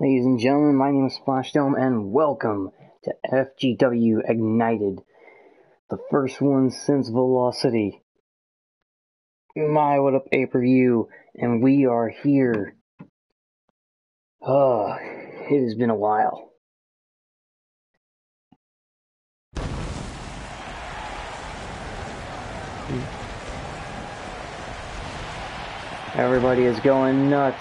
Ladies and gentlemen, my name is Splashdome, and welcome to FGW Ignited, the first one since Velocity. What up, pay-per-view, and we are here. It has been a while. Everybody is going nuts.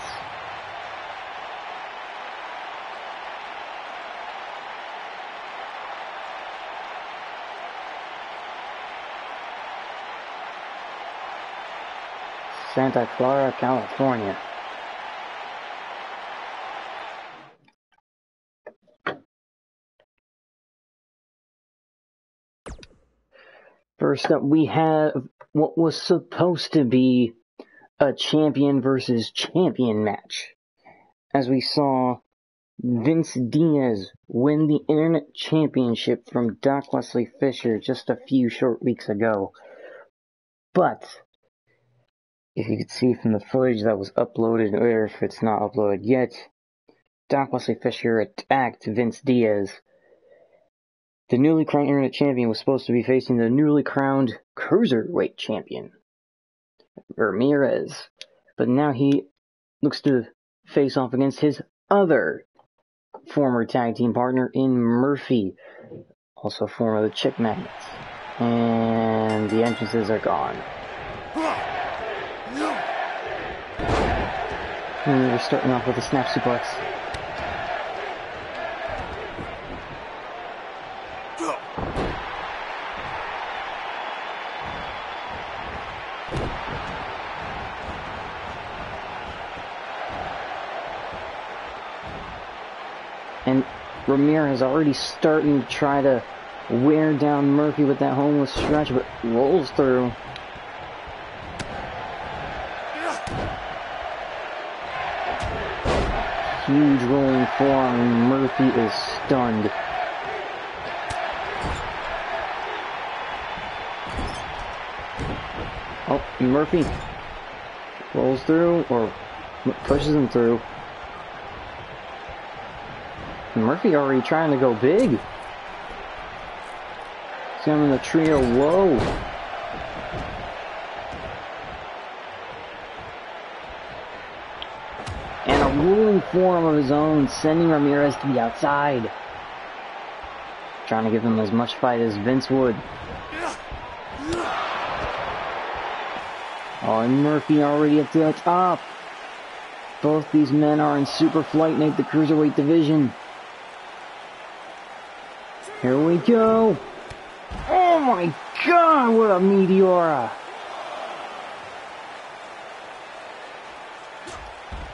Santa Clara, California. First up, we have what was supposed to be a champion versus champion match, as we saw Vince Diaz win the Internet Championship from Doc Wesley Fisher just a few short weeks ago. But if you could see from the footage that was uploaded, or if it's not uploaded yet, Doc Wesley Fisher attacked Vince Diaz. The newly crowned Internet Champion was supposed to be facing the newly crowned Cruiserweight Champion, Ramirez. But now he looks to face off against his other former tag team partner in Murphy, also former of the Chick Magnets. And the entrances are gone. And we're starting off with a snap suplex. And Ramirez already starting to try to wear down Murphy with that homeless stretch, but rolls through. Huge rolling forearm, and Murphy is stunned. Oh, Murphy rolls through, or pushes him through. Murphy already trying to go big. See him in the trio low. And a rolling forearm of his own, sending Ramirez to the outside. Trying to give him as much fight as Vince would. Oh, and Murphy already up to the top. Both these men are in Super Flight Night, the Cruiserweight division. Here we go. Oh my god, what a Meteora.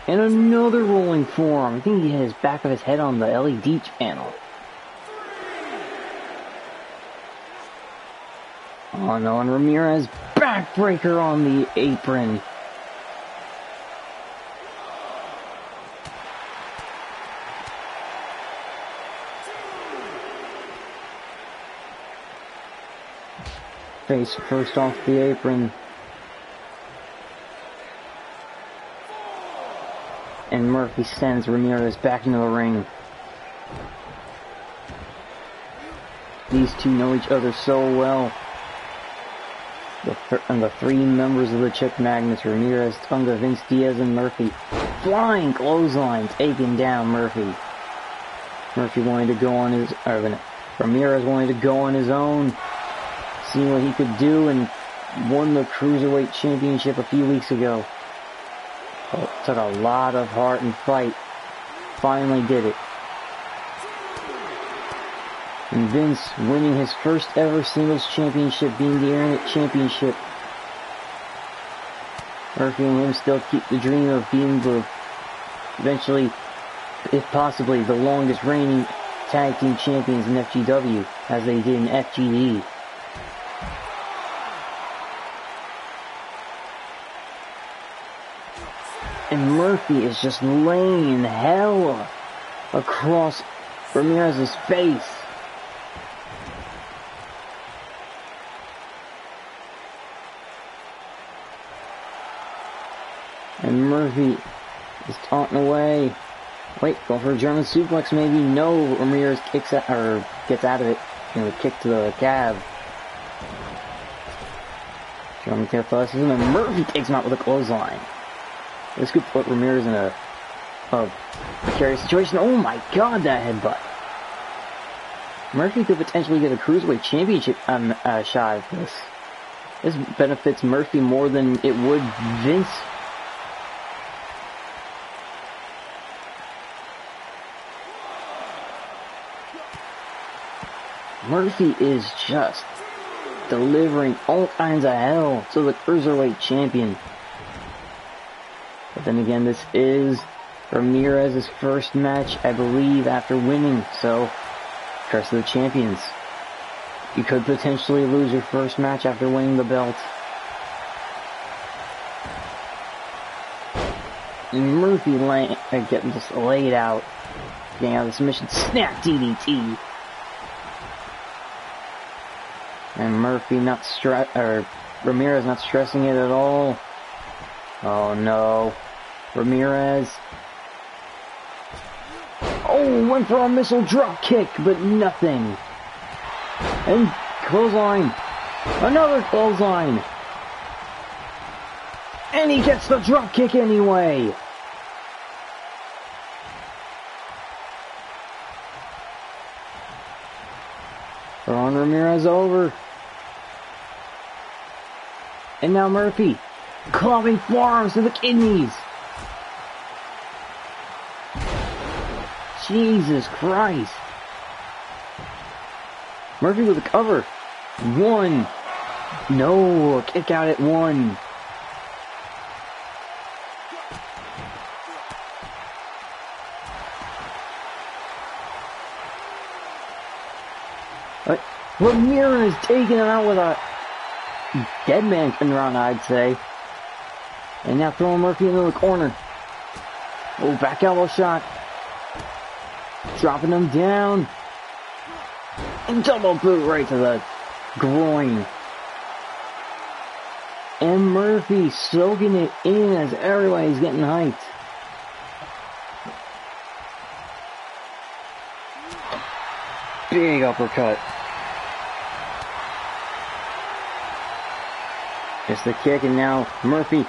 And another rolling forearm. I think he hit his back of his head on the LED panel. Oh no, and Ramirez backbreaker on the apron. Face first off the apron. And Murphy sends Ramirez back into the ring. These two know each other so well. The three members of the Chick Magnets, Ramirez, Tonga, Vince Diaz, and Murphy. Flying clothesline, taking down Murphy. Murphy wanted to go on his, Ramirez wanted to go on his own, see what he could do, and won the Cruiserweight Championship a few weeks ago. Oh, it took a lot of heart and fight. Finally did it. And Vince winning his first ever singles championship, being the Internet Championship. Murphy and him still keep the dream of being the, eventually, if possibly, the longest reigning tag team champions in FGW, as they did in FGD. And Murphy is just laying hell across Ramirez's face. And Murphy is taunting away. Wait, going for a German suplex maybe? No, Ramirez kicks out, or gets out of it. You know, kick to the calf. German calf tosses him, and Murphy takes him out with a clothesline. This could put Ramirez in a precarious situation. Oh my god, that headbutt. Murphy could potentially get a Cruiserweight Championship shot at this. This benefits Murphy more than it would Vince. Murphy is just delivering all kinds of hell to the Cruiserweight Champion. But then again, this is Ramirez's first match, I believe, after winning, so trust the champions. You could potentially lose your first match after winning the belt. And Murphy getting just laid out. Getting out of the submission. Snap DDT. And Murphy Ramirez not stressing it at all. Oh no. Ramirez. Oh, went for a missile drop kick, but nothing. And clothesline. Another clothesline. And he gets the drop kick anyway. Throwing Ramirez over. And now Murphy. Clubbing forearms to the kidneys. Jesus Christ. Murphy with a cover. 1. No, kick out at 1. But Ramirez taking him out with a dead man turn around, I'd say. And now throwing Murphy into the corner. Oh, back elbow shot. Dropping him down. And double boot right to the groin. And Murphy soaking it in as everybody's getting hyped. Big uppercut. It's the kick, and now Murphy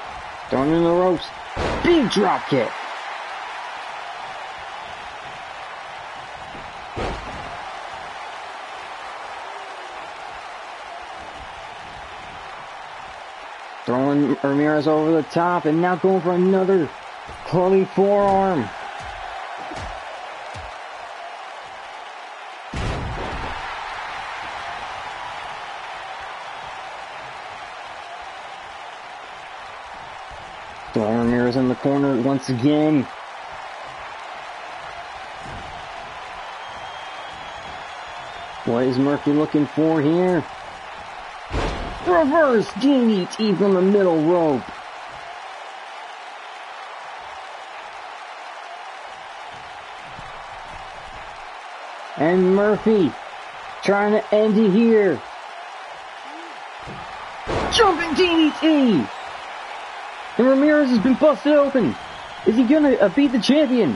throwing in the ropes. Big drop kick. Throwing Ramirez over the top, and now going for another clubbing forearm. Throwing Ramirez in the corner once again. What is Murphy looking for here? Reverse DDT from the middle rope. And Murphy trying to end it here. Jumping DDT. And Ramirez has been busted open. Is he gonna beat the champion?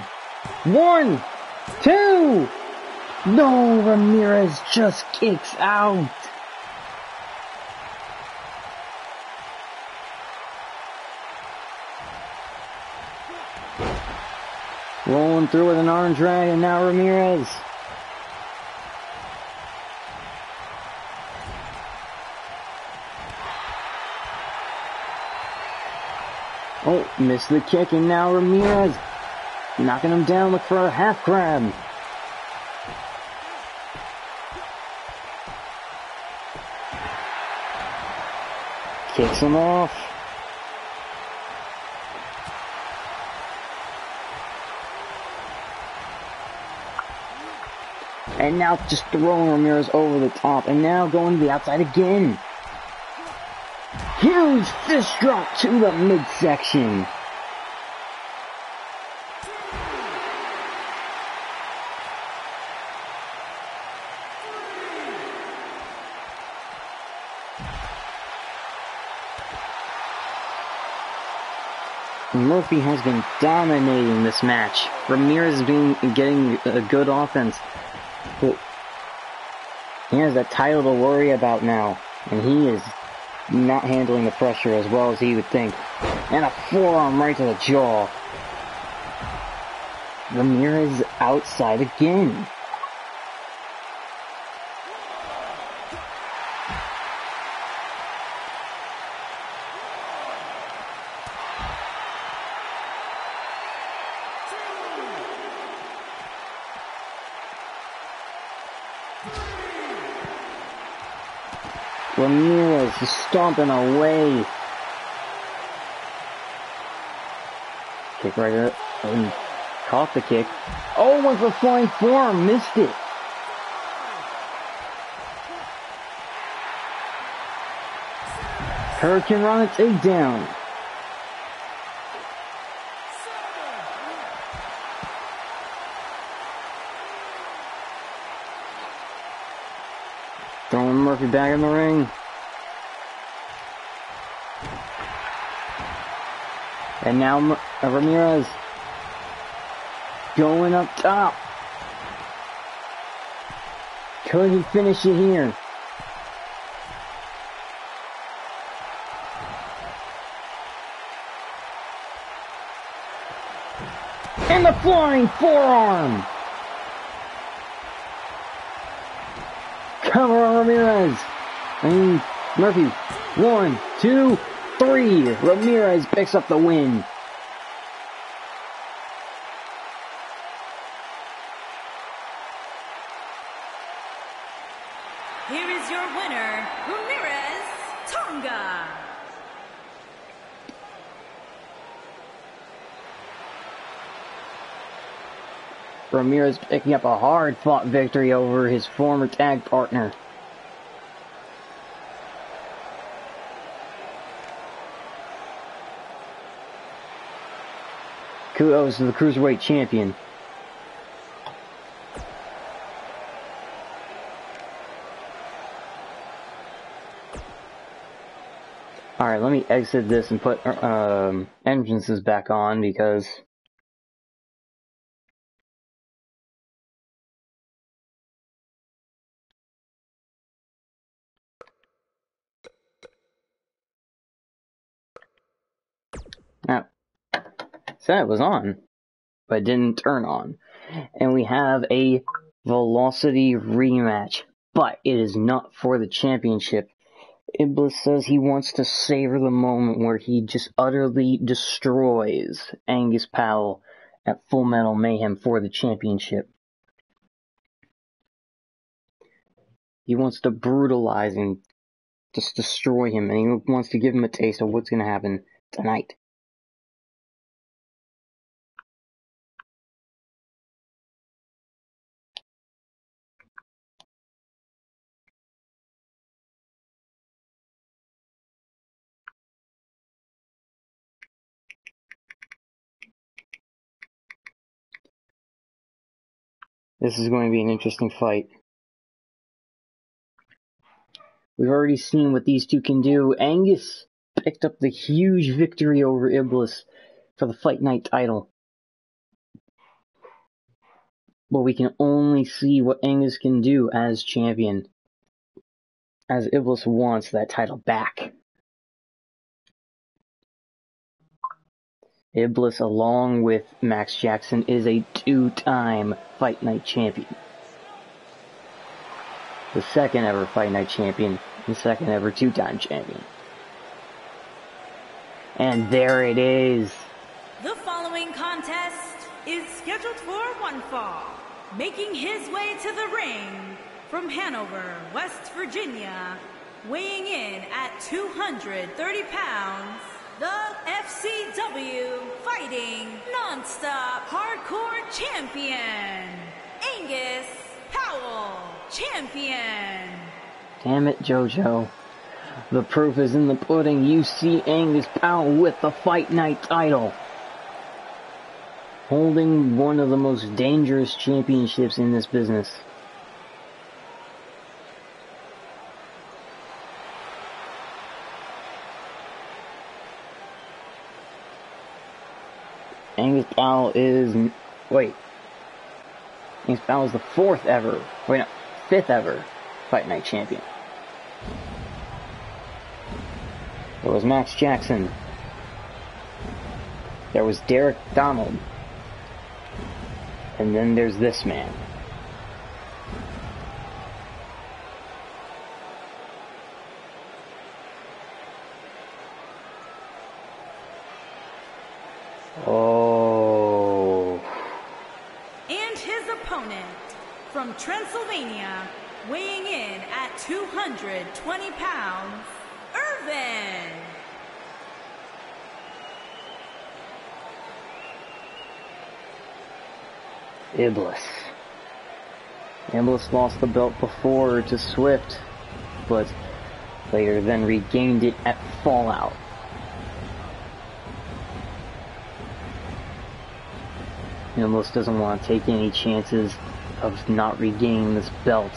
1, 2. No, Ramirez just kicks out. Rolling through with an arm drag, and now Ramirez. Oh, missed the kick, and now Ramirez knocking him down, look for a half crab. Kicks him off. And now just throwing Ramirez over the top. And now going to the outside again. Huge fist drop to the midsection. Murphy has been dominating this match. Ramirez has been getting a good offense. But he has that title to worry about now. And he is not handling the pressure as well as he would think. And a forearm right to the jaw. Ramirez outside again. Ramirez is stomping away. Kick right up and caught the kick. Oh, went for flying forearm, missed it. Hurricane Rana takedown. Throwing Murphy back in the ring. And now Ramirez going up top. Could he finish it here? And the flying forearm. Cover on Ramirez. And Murphy. 1, 2, 3. Ramirez picks up the win. Here is your winner, Ramirez Tonga. Ramirez picking up a hard-fought victory over his former tag partner. Kudos to the Cruiserweight Champion. Alright, let me exit this and put entrances back on because now, said it was on, but it didn't turn on. And we have a Velocity rematch, but it is not for the championship. Iblis says he wants to savor the moment where he just utterly destroys Angus Powell at Full Metal Mayhem for the championship. He wants to brutalize and just destroy him, and he wants to give him a taste of what's going to happen tonight. This is going to be an interesting fight. We've already seen what these two can do. Angus picked up the huge victory over Iblis for the Fight Night title. But we can only see what Angus can do as champion, as Iblis wants that title back. Iblis, along with Max Jackson, is a 2-time Fight Night champion. The second ever Fight Night champion, the second ever 2-time champion. And there it is. The following contest is scheduled for one fall. Making his way to the ring from Hanover, West Virginia, weighing in at 230 pounds, the FGW Fighting Nonstop Hardcore Champion, Angus Powell, Champion. Damn it, JoJo. The proof is in the pudding. You see Angus Powell with the Fight Night title, holding one of the most dangerous championships in this business. Angus Powell is... Wait. Angus Powell is the 4th ever... Wait, no. 5th ever Fight Night Champion. There was Max Jackson. There was Derek Donald. And then there's this man. Oh. And his opponent from Transylvania, weighing in at 220 pounds, Irvin. Iblis. Iblis lost the belt before to Swift, but later then regained it at Fallout. Iblis doesn't want to take any chances of not regaining this belt.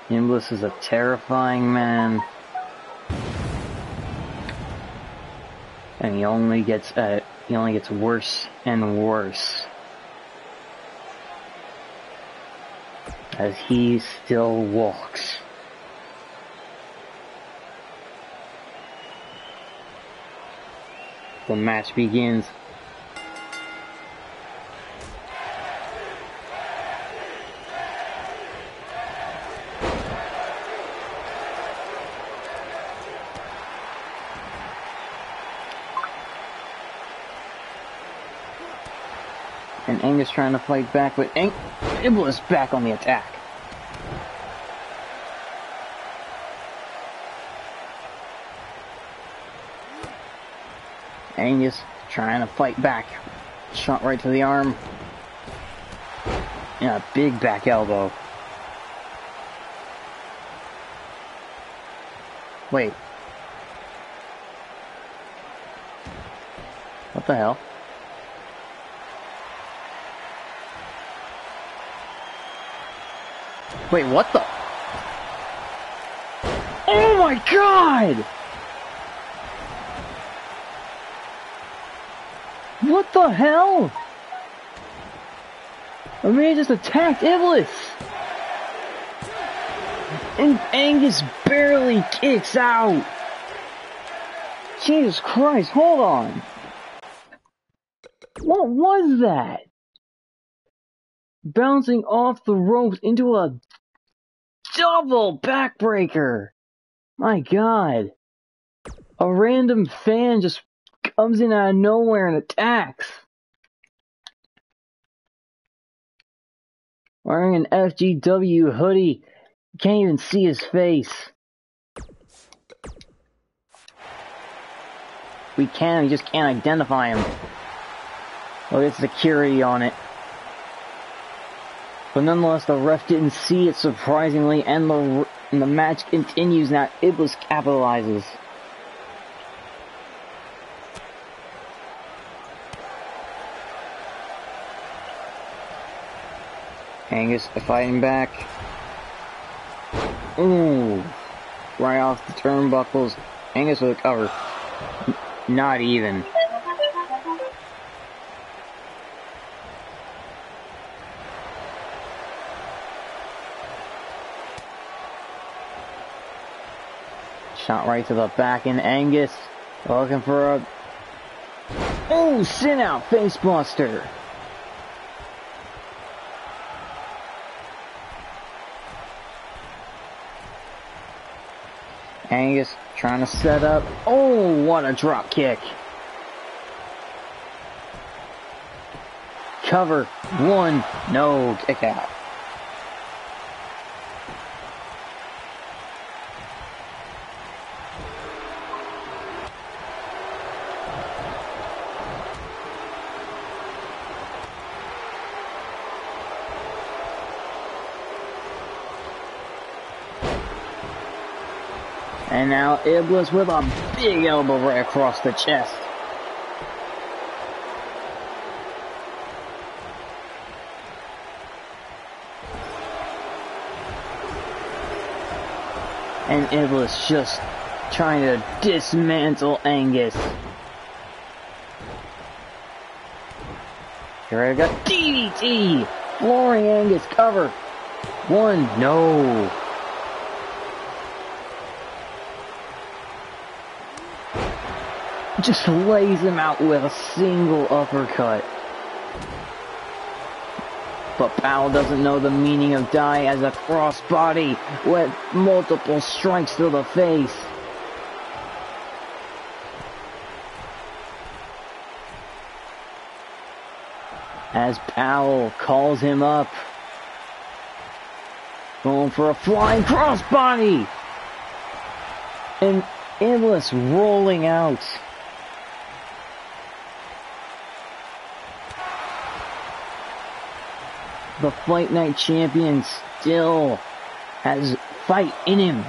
Iblis is a terrifying man, and he only gets worse and worse as he still walks. The match begins. And Angus trying to fight back, but Iblis back on the attack. Angus trying to fight back. Shot right to the arm. And a big back elbow. Wait. What the hell? Wait, what the? Oh my god! What the hell? I mean, he just attacked Iblis! And Angus barely kicks out! Jesus Christ, hold on! What was that? Bouncing off the ropes into a double backbreaker! My god. A random fan just comes in out of nowhere and attacks. Wearing an FGW hoodie. You can't even see his face. We just can't identify him. Look at security on it. But nonetheless, the ref didn't see it, surprisingly, and the match continues now. Iblis capitalizes. Angus fighting back. Ooh. Right off the turnbuckles. Angus with a cover. Not even. Shot right to the back, and Angus looking for a... Oh, sin out facebuster. Angus trying to set up. Oh, what a drop kick. Cover. One. No, kick out. And now Iblis with a big elbow right across the chest. And Iblis just trying to dismantle Angus. Here I got DDT! Flooring Angus, cover. 1, no. Just lays him out with a single uppercut. But Powell doesn't know the meaning of die as a crossbody with multiple strikes to the face. As Powell calls him up. Going for a flying crossbody! And Iblis rolling out. The Fight Night Champion still has fight in him.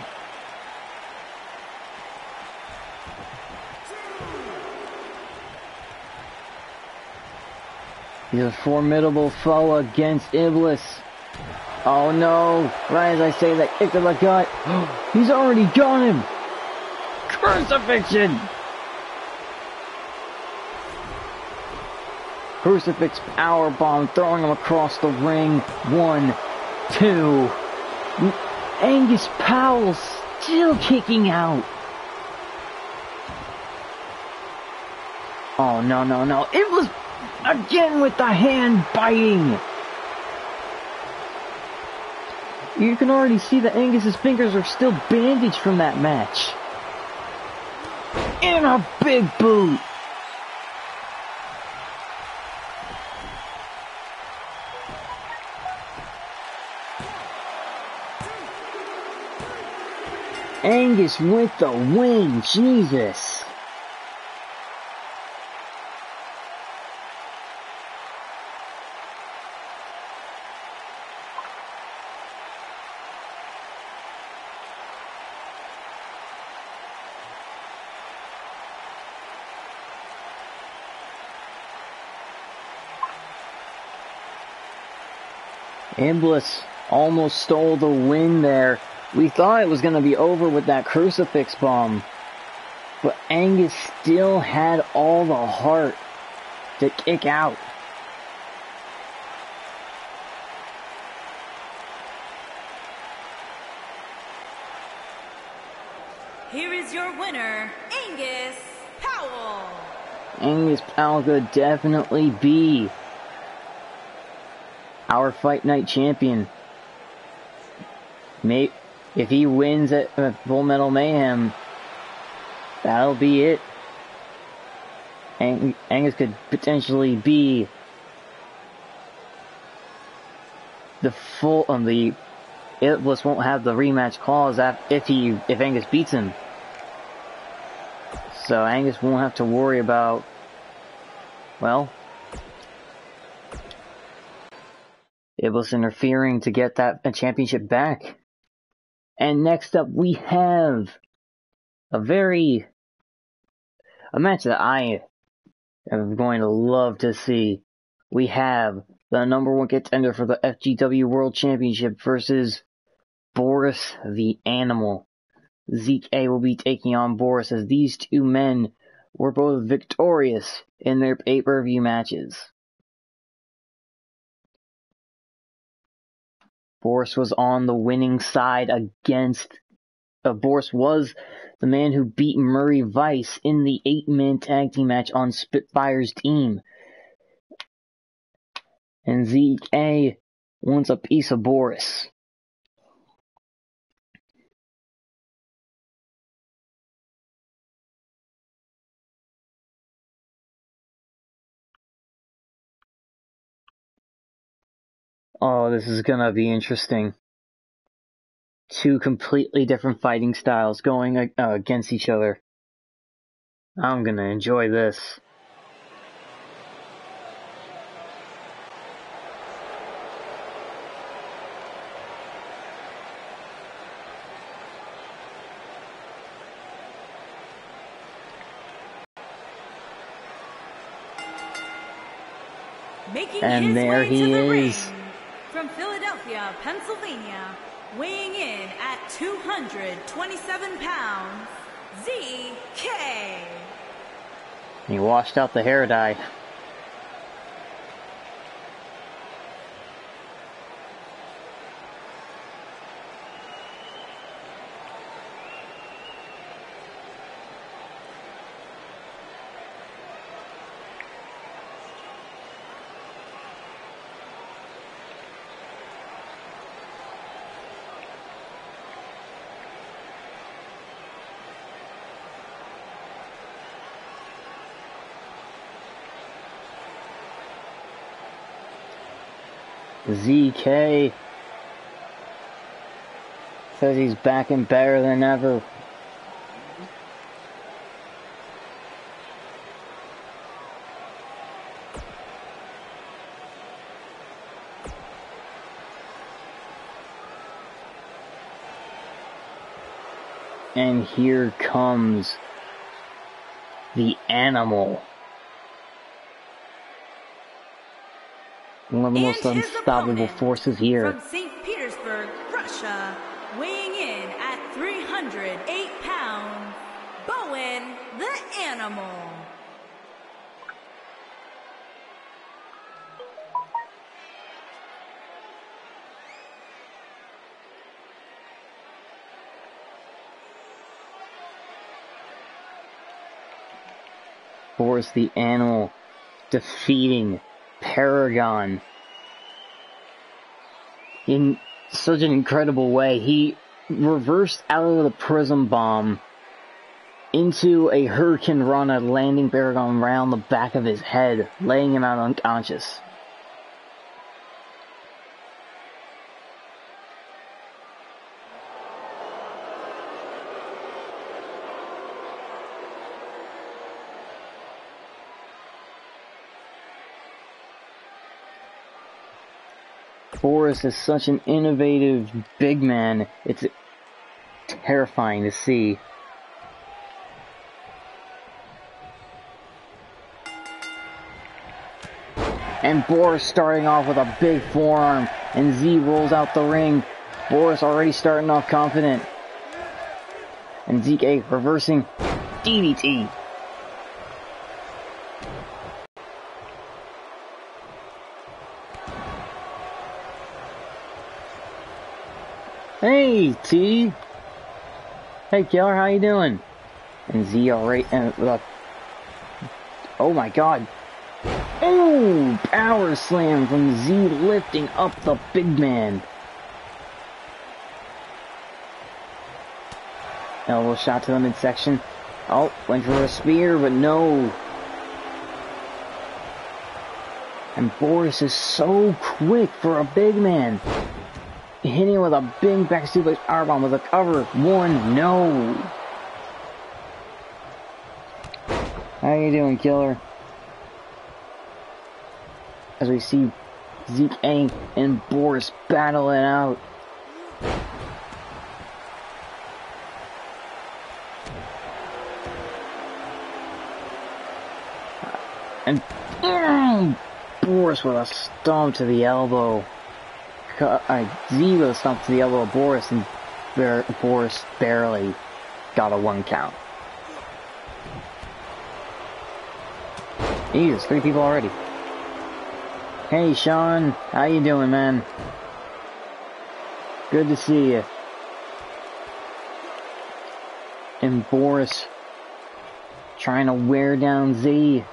He's a formidable foe against Iblis. Oh no, right as I say that, kick to the gut. He's already got him. Crucifixion! Crucifix powerbomb, throwing him across the ring. 1, 2. Angus Powell still kicking out. Oh, no, no, no. It was again with the hand biting. You can already see that Angus's fingers are still bandaged from that match. And a big boot. Angus with the win, Jesus. Iblis almost stole the win there. We thought it was going to be over with that crucifix bomb. But Angus still had all the heart to kick out. Here is your winner, Angus Powell. Angus Powell could definitely be our Fight Night champion. If he wins at Full Metal Mayhem, that'll be it. Angus could potentially be the full on the Iblis won't have the rematch clause if Angus beats him. So Angus won't have to worry about, well, Iblis interfering to get that championship back. And next up we have a match that I am going to love to see. We have the #1 contender for the FGW World Championship versus Boris the Animal. Zeke A will be taking on Boris, as these two men were both victorious in their pay-per-view matches. Boris was on the winning side against... Boris was the man who beat Murray Vice in the 8-man tag team match on Spitfire's team. And Zeke A wants a piece of Boris. Oh, this is gonna be interesting. Two completely different fighting styles going against each other. I'm gonna enjoy this. Making And his there way he to the is. ring, from Philadelphia, Pennsylvania, weighing in at 227 pounds, ZK. He washed out the hair dye. ZK says he's back and better than ever. And here comes the Animal. One of the most unstoppable forces here. From St. Petersburg, Russia, weighing in at 308 pounds, Bowen the Animal. Boris the Animal defeating Paragon in such an incredible way. He reversed out of the Prism Bomb into a Hurricane Rana, landing Paragon around the back of his head, laying him out unconscious. Boris is such an innovative big man, it's terrifying to see. And Boris starting off with a big forearm, and Z rolls out the ring. Boris already starting off confident. And ZK reversing DDT. Hey, T. Hey, Killer, how you doing? And Z already, oh my god. Oh, power slam from Z, lifting up the big man. Elbow shot to the midsection. Oh, went for a spear, but no. And Boris is so quick for a big man. Hitting with a big back suplex powerbomb with a cover. One, no. How you doing, Killer? As we see Zeke and Boris battling out. And Boris with a stomp to the elbow. Z with a stomp to the elbow of Boris, and Boris barely got a 1 count. Jesus, 3 people already. Hey Sean, how you doing, man? Good to see you. And Boris trying to wear down Z.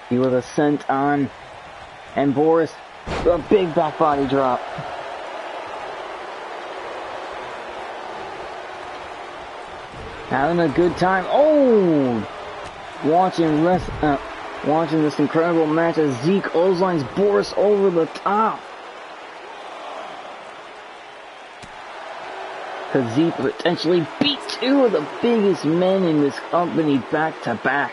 With a scent on, and Boris a big back body drop. Having a good time. Oh, watching this incredible match as Zeke clotheslines Boris over the top. Could Zeke potentially beat 2 of the biggest men in this company back to back?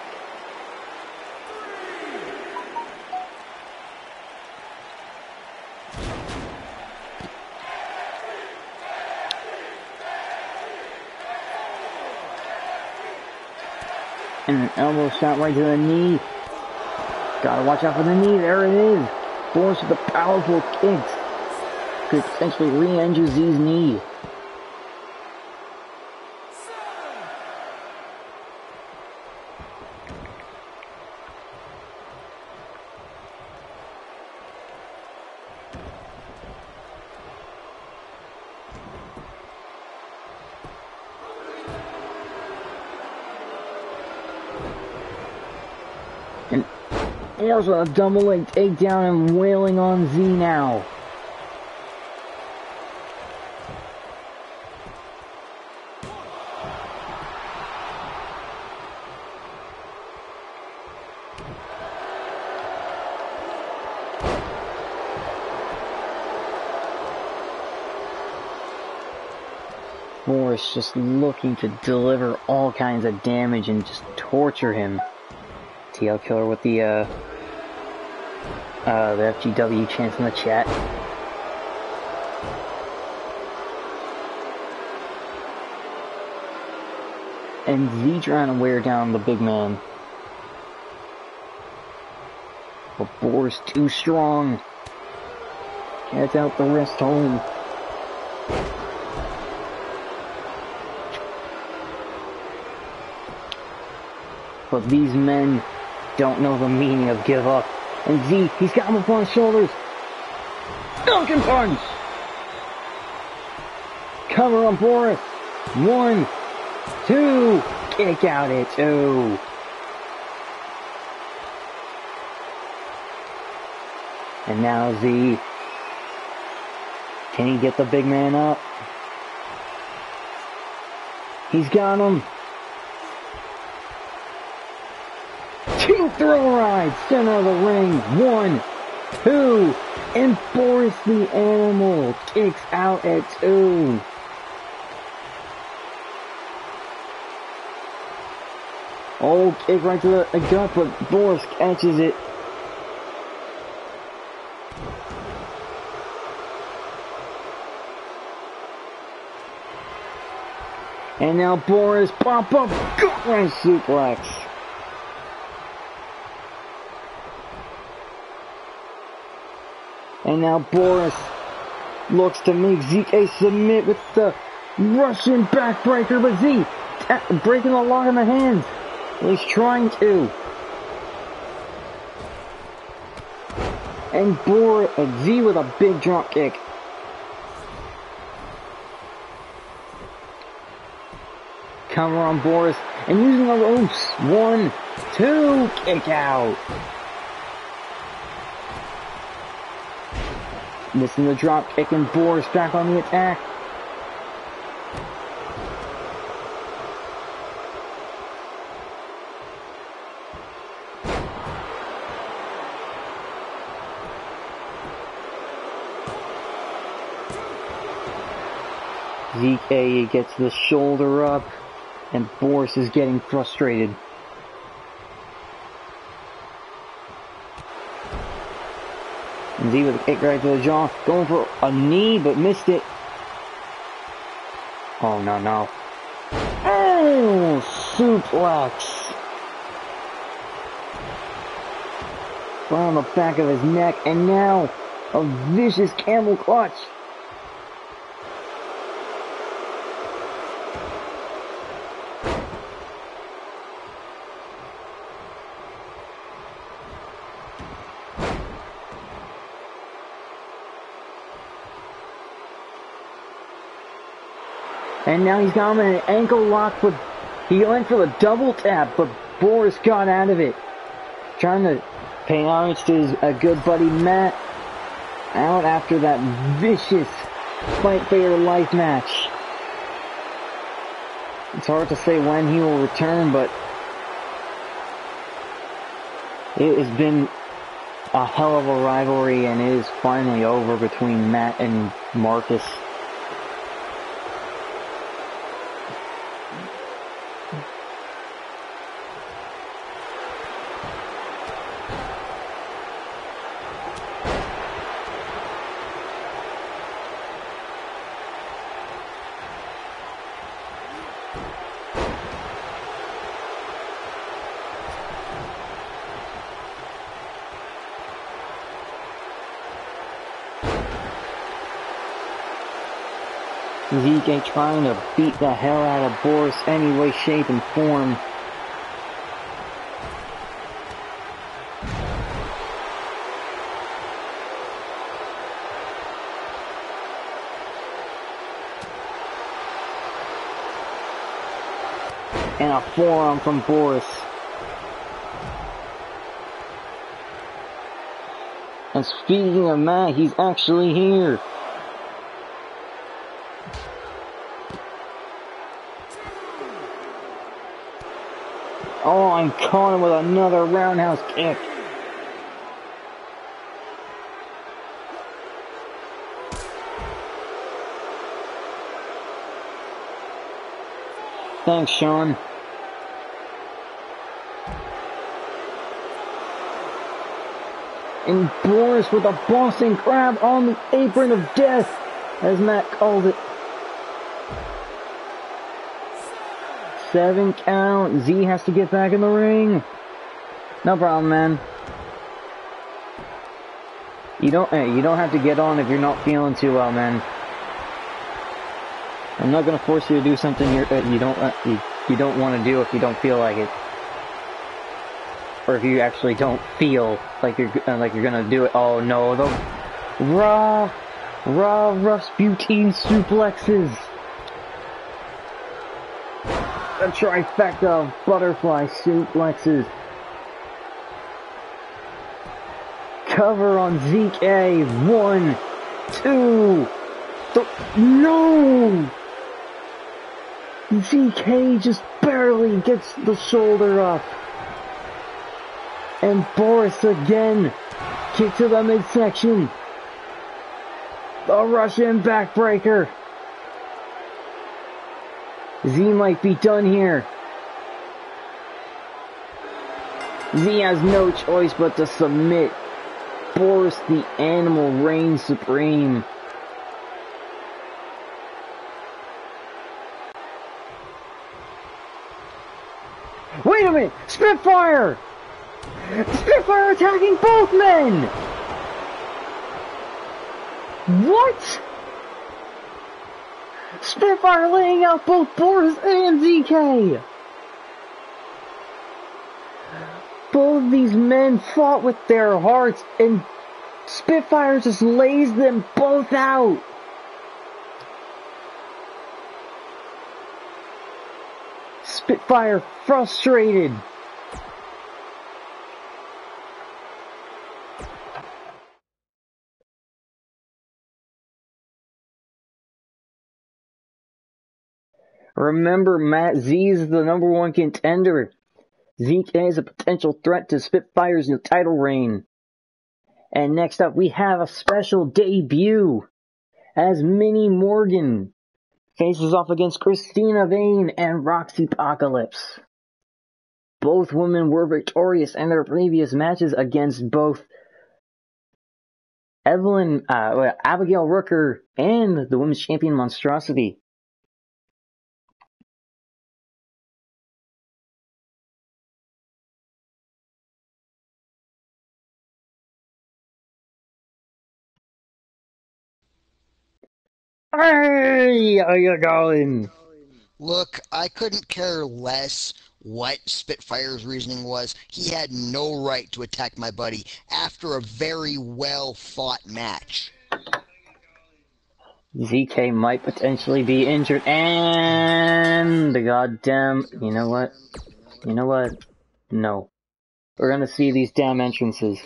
And an elbow shot right to the knee. Gotta watch out for the knee. There it is. Boris with the powerful kicks. Could potentially re-injure Z's knee. And Boris with a double leg takedown and wailing on Z now. Boris just looking to deliver all kinds of damage and just torture him. TL Killer with the FGW chants in the chat. And Z trying to wear down the big man. But Boris too strong. Gets out the wrist home. But these men don't know the meaning of give up. And Z, he's got him up on his shoulders. Dunking punch! Cover on Boris. 1, 2, kick out at 2. And now Z. Can he get the big man up? He's got him. 2 throw rides, center of the ring. 1, 2, and Boris the Animal kicks out at 2. Oh, kick right to the gut, but Boris catches it. And now Boris pop up, gut wrench suplex. And now Boris looks to make ZK submit with the Russian backbreaker, but Z breaking the lock in the hands. He's trying to. And Z with a big drop kick. Cover on Boris and using the ropes. 1, 2, kick out. Missing the drop kick and Boris back on the attack. ZK gets the shoulder up and Boris is getting frustrated. And Z with a kick right to the jaw, going for a knee, but missed it. Oh, no. Oh, suplex. Right on the back of his neck, and now a vicious camel clutch. And now he's got him in an ankle lock, but he went for the double tap, but Boris got out of it. Trying to pay homage to his good buddy Matt. Out after that vicious fight for your life match. It's hard to say when he will return, but it has been a hell of a rivalry, and it is finally over between Matt and Marcus. ZK trying to beat the hell out of Boris any way, shape, and form. And a forearm from Boris. And speaking of Matt, he's actually here. Oh, I'm calling him with another roundhouse kick. Thanks, Sean. And Boris with a Boston Crab on the apron of death, as Matt called it. 7 count. Z has to get back in the ring. No problem, man. You don't have to get on if you're not feeling too well, man. I'm not gonna force you to do something you don't want to do if you don't feel like it, or if you actually don't feel like you're gonna do it. Oh no, the raw Rasputin suplexes. A trifecta of butterfly suplexes. Cover on ZK. 1, 2, 3. No! ZK just barely gets the shoulder up. And Boris again. Kick to the midsection. The Russian backbreaker. Z might be done here. Z has no choice but to submit. Boris the Animal reigns supreme. Wait a minute! Spitfire! Spitfire attacking both men! What? Spitfire laying out both Boris and ZK! Both these men fought with their hearts, and Spitfire just lays them both out! Spitfire frustrated. Remember, Matt, Z is the #1 contender. ZK is a potential threat to Spitfire's title reign. And next up, we have a special debut as Minnie Morgan faces off against Christina Vane and Roxy Apocalypse. Both women were victorious in their previous matches against both Abigail Rooker and the Women's Champion Monstrosity. Hey, how you going? Look, I couldn't care less what Spitfire's reasoning was. He had no right to attack my buddy after a very well-fought match. ZK might potentially be injured, and the goddamn... You know what? No. We're gonna see these damn entrances.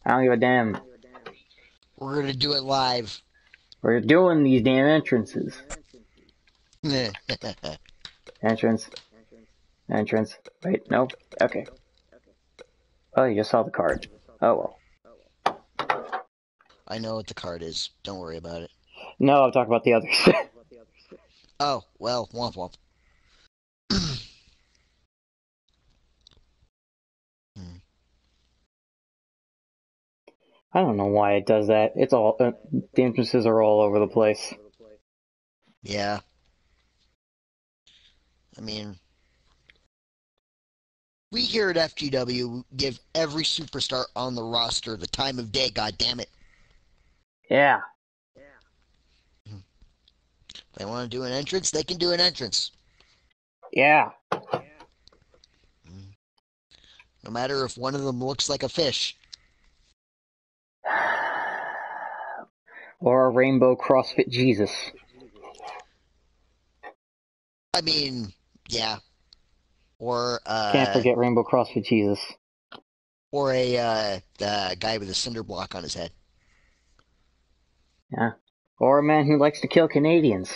I don't give a damn. We're gonna do it live. We're doing these damn entrances. Entrance. Wait, no? Okay. Oh, you just saw the card. Oh well. I know what the card is. Don't worry about it. No, I'll talk about the others. Oh, well, womp womp. I don't know why it does that. It's all... the entrances are all over the place. Yeah. I mean... We here at FGW give every superstar on the roster the time of day, goddammit. Yeah. They want to do an entrance, they can do an entrance. Yeah. No matter if one of them looks like a fish. Or a rainbow CrossFit Jesus. I mean, yeah. Or Can't forget Rainbow CrossFit Jesus. Or a guy with a cinder block on his head. Yeah. Or a man who likes to kill Canadians.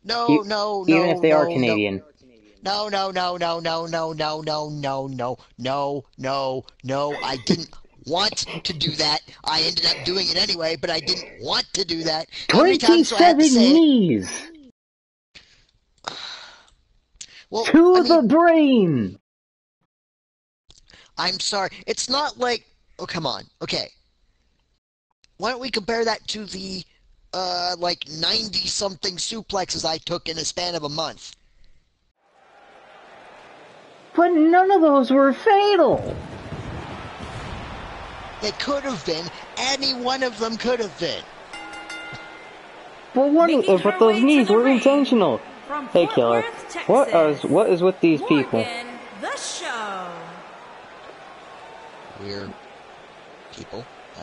No, Even if they are Canadian. No, I didn't want to do that. I ended up doing it anyway, but I didn't want to do that. How many times do I have to 27 say knees! it? Well, To the brain! I'm sorry. It's not like... Oh, come on. Okay. Why don't we compare that to the, like 90-something suplexes I took in a span of a month? But none of those were fatal! They could have been. Any one of them could have been. But those knees were intentional. Hey, Killer. What is with these people? The show. Weird people. I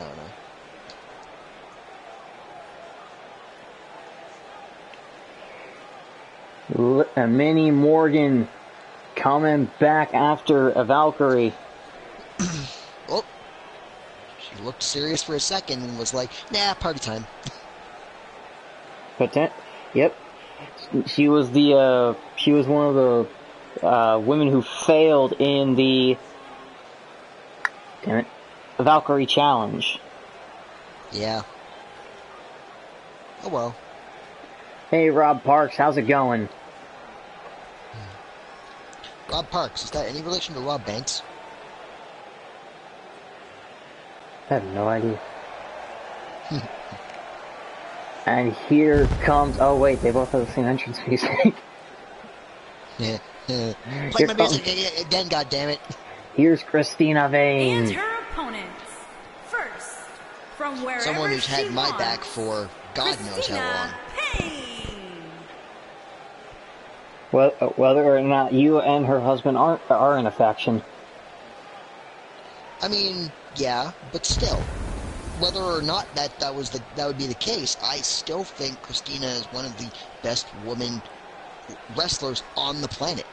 don't know. Minnie Morgan coming back after a Valkyrie. Oh, she looked serious for a second and was like, "Nah, party time." But yep, she was one of the women who failed in the Valkyrie challenge. Yeah. Oh well. Hey, Rob Parks, how's it going? Rob Parks, is that any relation to Rob Banks? I have no idea. And here comes... Oh, wait, they both have the same entrance music. Yeah. Play my music again, goddammit. Here's Christina Vane. And her opponents. First, from wherever someone who's had she my wants, back for God knows how long. Well, whether or not you and her husband are in a faction. I mean, yeah, but still, whether or not that would be the case, I still think Christina is one of the best women wrestlers on the planet.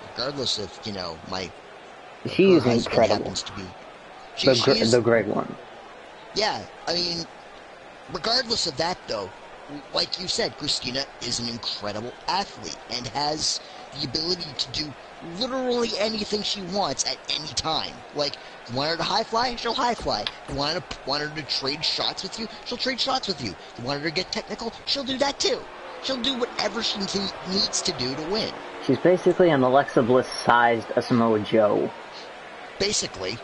Regardless of, you know, she is husband incredible. Happens to be The great one. Yeah, I mean, regardless of that, though, like you said, Christina is an incredible athlete and has the ability to do literally anything she wants at any time. Like, you want her to high fly, she'll high fly. You want her to trade shots with you, she'll trade shots with you. You want her to get technical, she'll do that too. She'll do whatever she needs to do to win. She's basically an Alexa Bliss-sized Samoa Joe. Basically.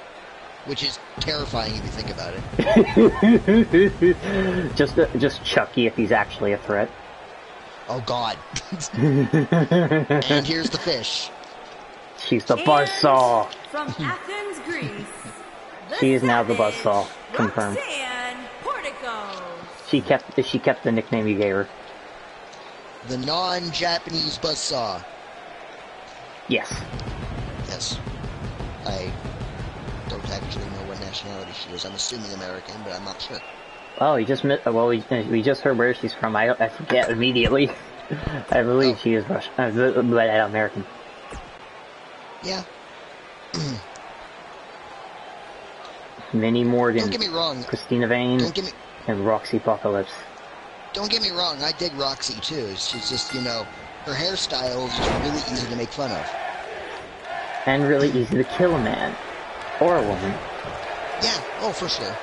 Which is terrifying if you think about it. just Chucky if he's actually a threat. Oh God. And here's the fish. She's the buzzsaw. From Athens, Greece. She is now the buzzsaw. Confirmed. She kept the nickname you gave her. The non-Japanese buzzsaw. Yes. Yes. I don't actually know what nationality she is. I'm assuming American, but I'm not sure. Oh, we just just heard where she's from. I forget immediately. I believe she is Russian, American. Yeah. Minnie Morgan. Don't get me wrong. Christina Vane. And Roxy Apocalypse. Don't get me wrong. I dig Roxy too. She's just, you know, her hairstyle is just really easy to make fun of. And really easy to kill a man. Or a woman. Yeah, oh, for sure.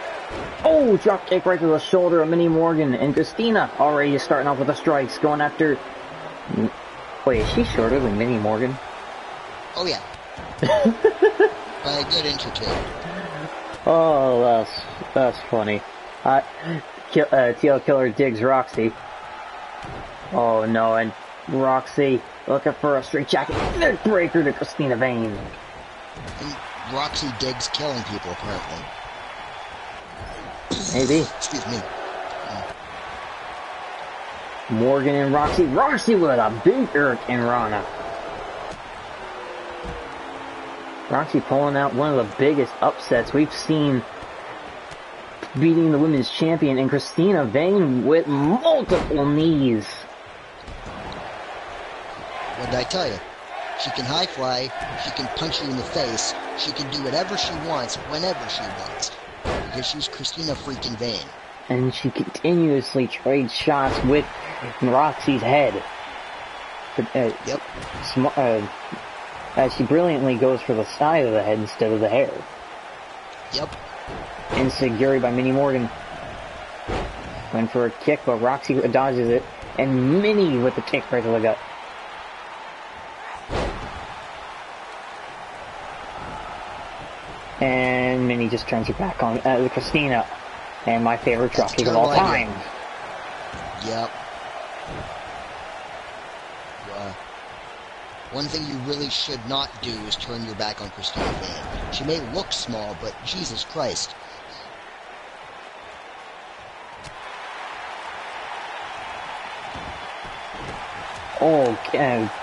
Oh, dropkick right to the shoulder of Minnie Morgan. And Christina already starting off with the strikes, going after... Wait, is she shorter than Minnie Morgan? Oh, yeah. By a good inch or two. Oh, that's funny. TL Killer digs Roxy. Oh, no, and Roxy looking for a straight jacket. Breaker to Christina Vane. And Roxy digs killing people, apparently. Maybe. Excuse me. Morgan and Roxy. Roxy with a big and Rana. Roxy pulling out one of the biggest upsets we've seen, beating the women's champion, and Christina Vane with multiple knees. What did I tell you? She can high fly, she can punch you in the face, she can do whatever she wants, whenever she wants. Because she's Christina freaking Vane. And she continuously trades shots with Roxy's head. Yep. She brilliantly goes for the side of the head instead of the hair. Yep. Enziguri by Minnie Morgan. Went for a kick, but Roxy dodges it. And Minnie with the kick right to the gut. And Minnie just turns her back on Christina. And my favorite drop kick of all time. Yep. One thing you really should not do is turn your back on Christina Vane. She may look small, but Jesus Christ. Oh,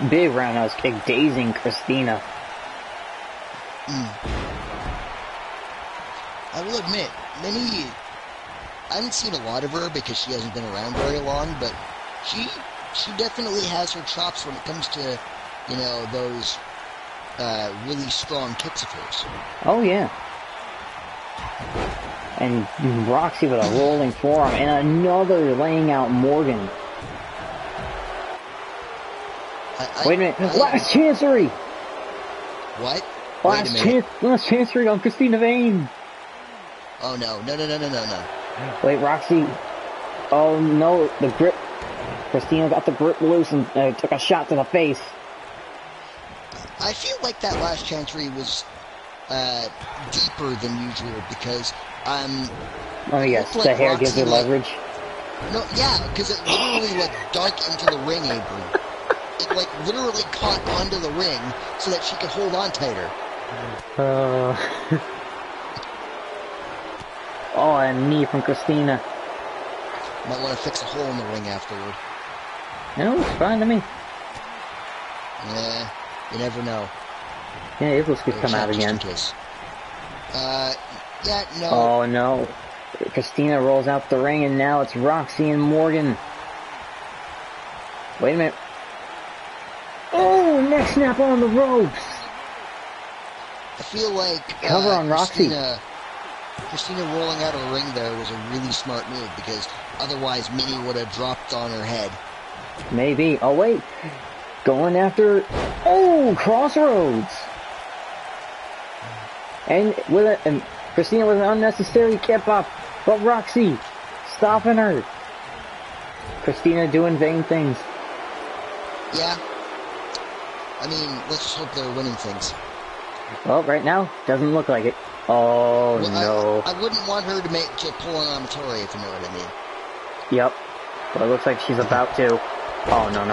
big roundhouse kick, dazing Christina. I will admit, Minnie, I haven't seen a lot of her because she hasn't been around very long, but she definitely has her chops when it comes to, you know, those really strong kicks of hers. Oh, yeah. And Roxy with a rolling forearm and another laying out Morgan. Wait a minute. Last chancery! What? Last chancery on Christina Vane. Oh, no. No. Wait, Roxy. Oh, no. The grip. Christina got the grip loose and took a shot to the face. I feel like that last chancery was deeper than usual because oh yes, the hair Roxy gives her leverage. No, yeah, because it literally like dug into the ring apron. It like literally caught onto the ring so that she could hold on tighter. Oh, and knee from Christina. Might want to fix a hole in the ring afterward. No, it's fine to me. Yeah, you never know. Yeah, Eagles could come out again. Just in case. Yeah, no. Oh, no. Christina rolls out the ring, and now it's Roxy and Morgan. Wait a minute. Oh, neck snap on the ropes. I feel like cover on Roxy. Christina rolling out of the ring there was a really smart move because otherwise Minnie would have dropped on her head. Maybe. Oh, wait. Going after... Oh, crossroads. And Christina with an unnecessary kip up. But Roxy stopping her. Christina doing vain things. Yeah. I mean, let's just hope they're winning things. Well, right now, doesn't look like it. Oh, well, no. I wouldn't want her to pull an Amatori, if you know what I mean. Yep. But it looks like she's about to. Oh, no.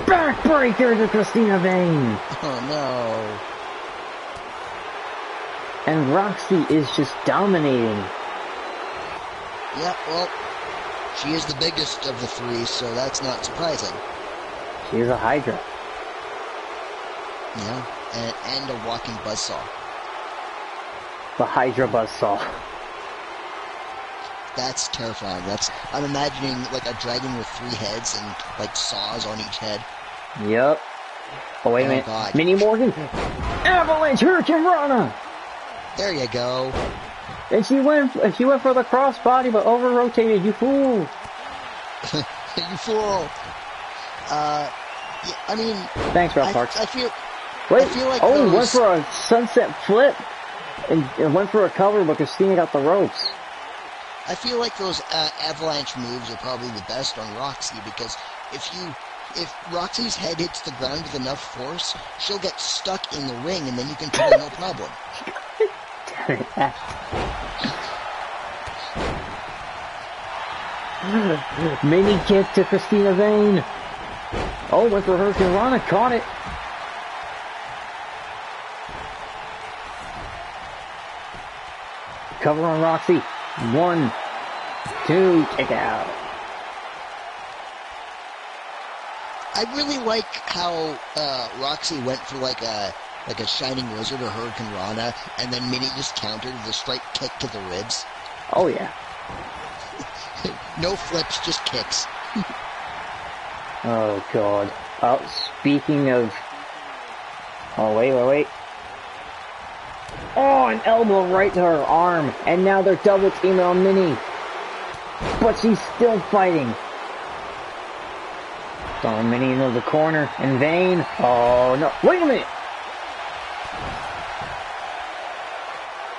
Backbreaker to Christina Vane. Oh, no. And Roxy is just dominating. Yeah, well, she is the biggest of the three, so that's not surprising. She is a Hydra. Yeah, and a walking buzzsaw. The Hydra buzzsaw. That's terrifying. I'm imagining like a dragon with 3 heads and like saws on each head. Yep. Oh, wait a minute. God. Minnie Morgan. Avalanche Hurricane Rana. There you go. And she went for the crossbody, but over-rotated. You fool. You fool. Yeah, I mean... Thanks, Ralph Parks. I feel like went for a sunset flip. And went for a cover, but Christina got the ropes. I feel like those avalanche moves are probably the best on Roxy, because if Roxy's head hits the ground with enough force, she'll get stuck in the ring, and then you can put her no problem. Mini kick to Christina Vane. Oh, went for Hurricane Rana, caught it. Cover on Roxy. 1, 2, kick out. I really like how Roxy went for like a Shining Wizard or Hurricane Rana, and then Minnie just countered with a straight kick to the ribs. Oh yeah. No flips, just kicks. Oh god. Oh, speaking of... Oh, wait. Oh, an elbow right to her arm. And now they're double teaming on Minnie. But she's still fighting. Throwing Minnie into the corner in vain. Oh no. Wait a minute!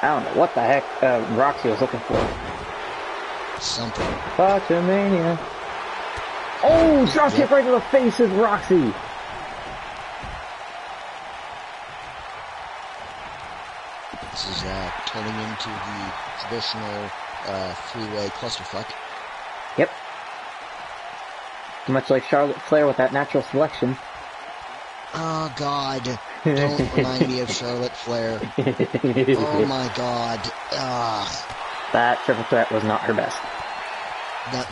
I don't know what the heck Roxy was looking for. Something. Botchamania. Oh, drop kick right to the face of Roxy. This is turning into the traditional three-way clusterfuck. Yep. Much like Charlotte Flair with that natural selection. Oh God! Don't remind me of Charlotte Flair. Oh my God! That triple threat was not her best.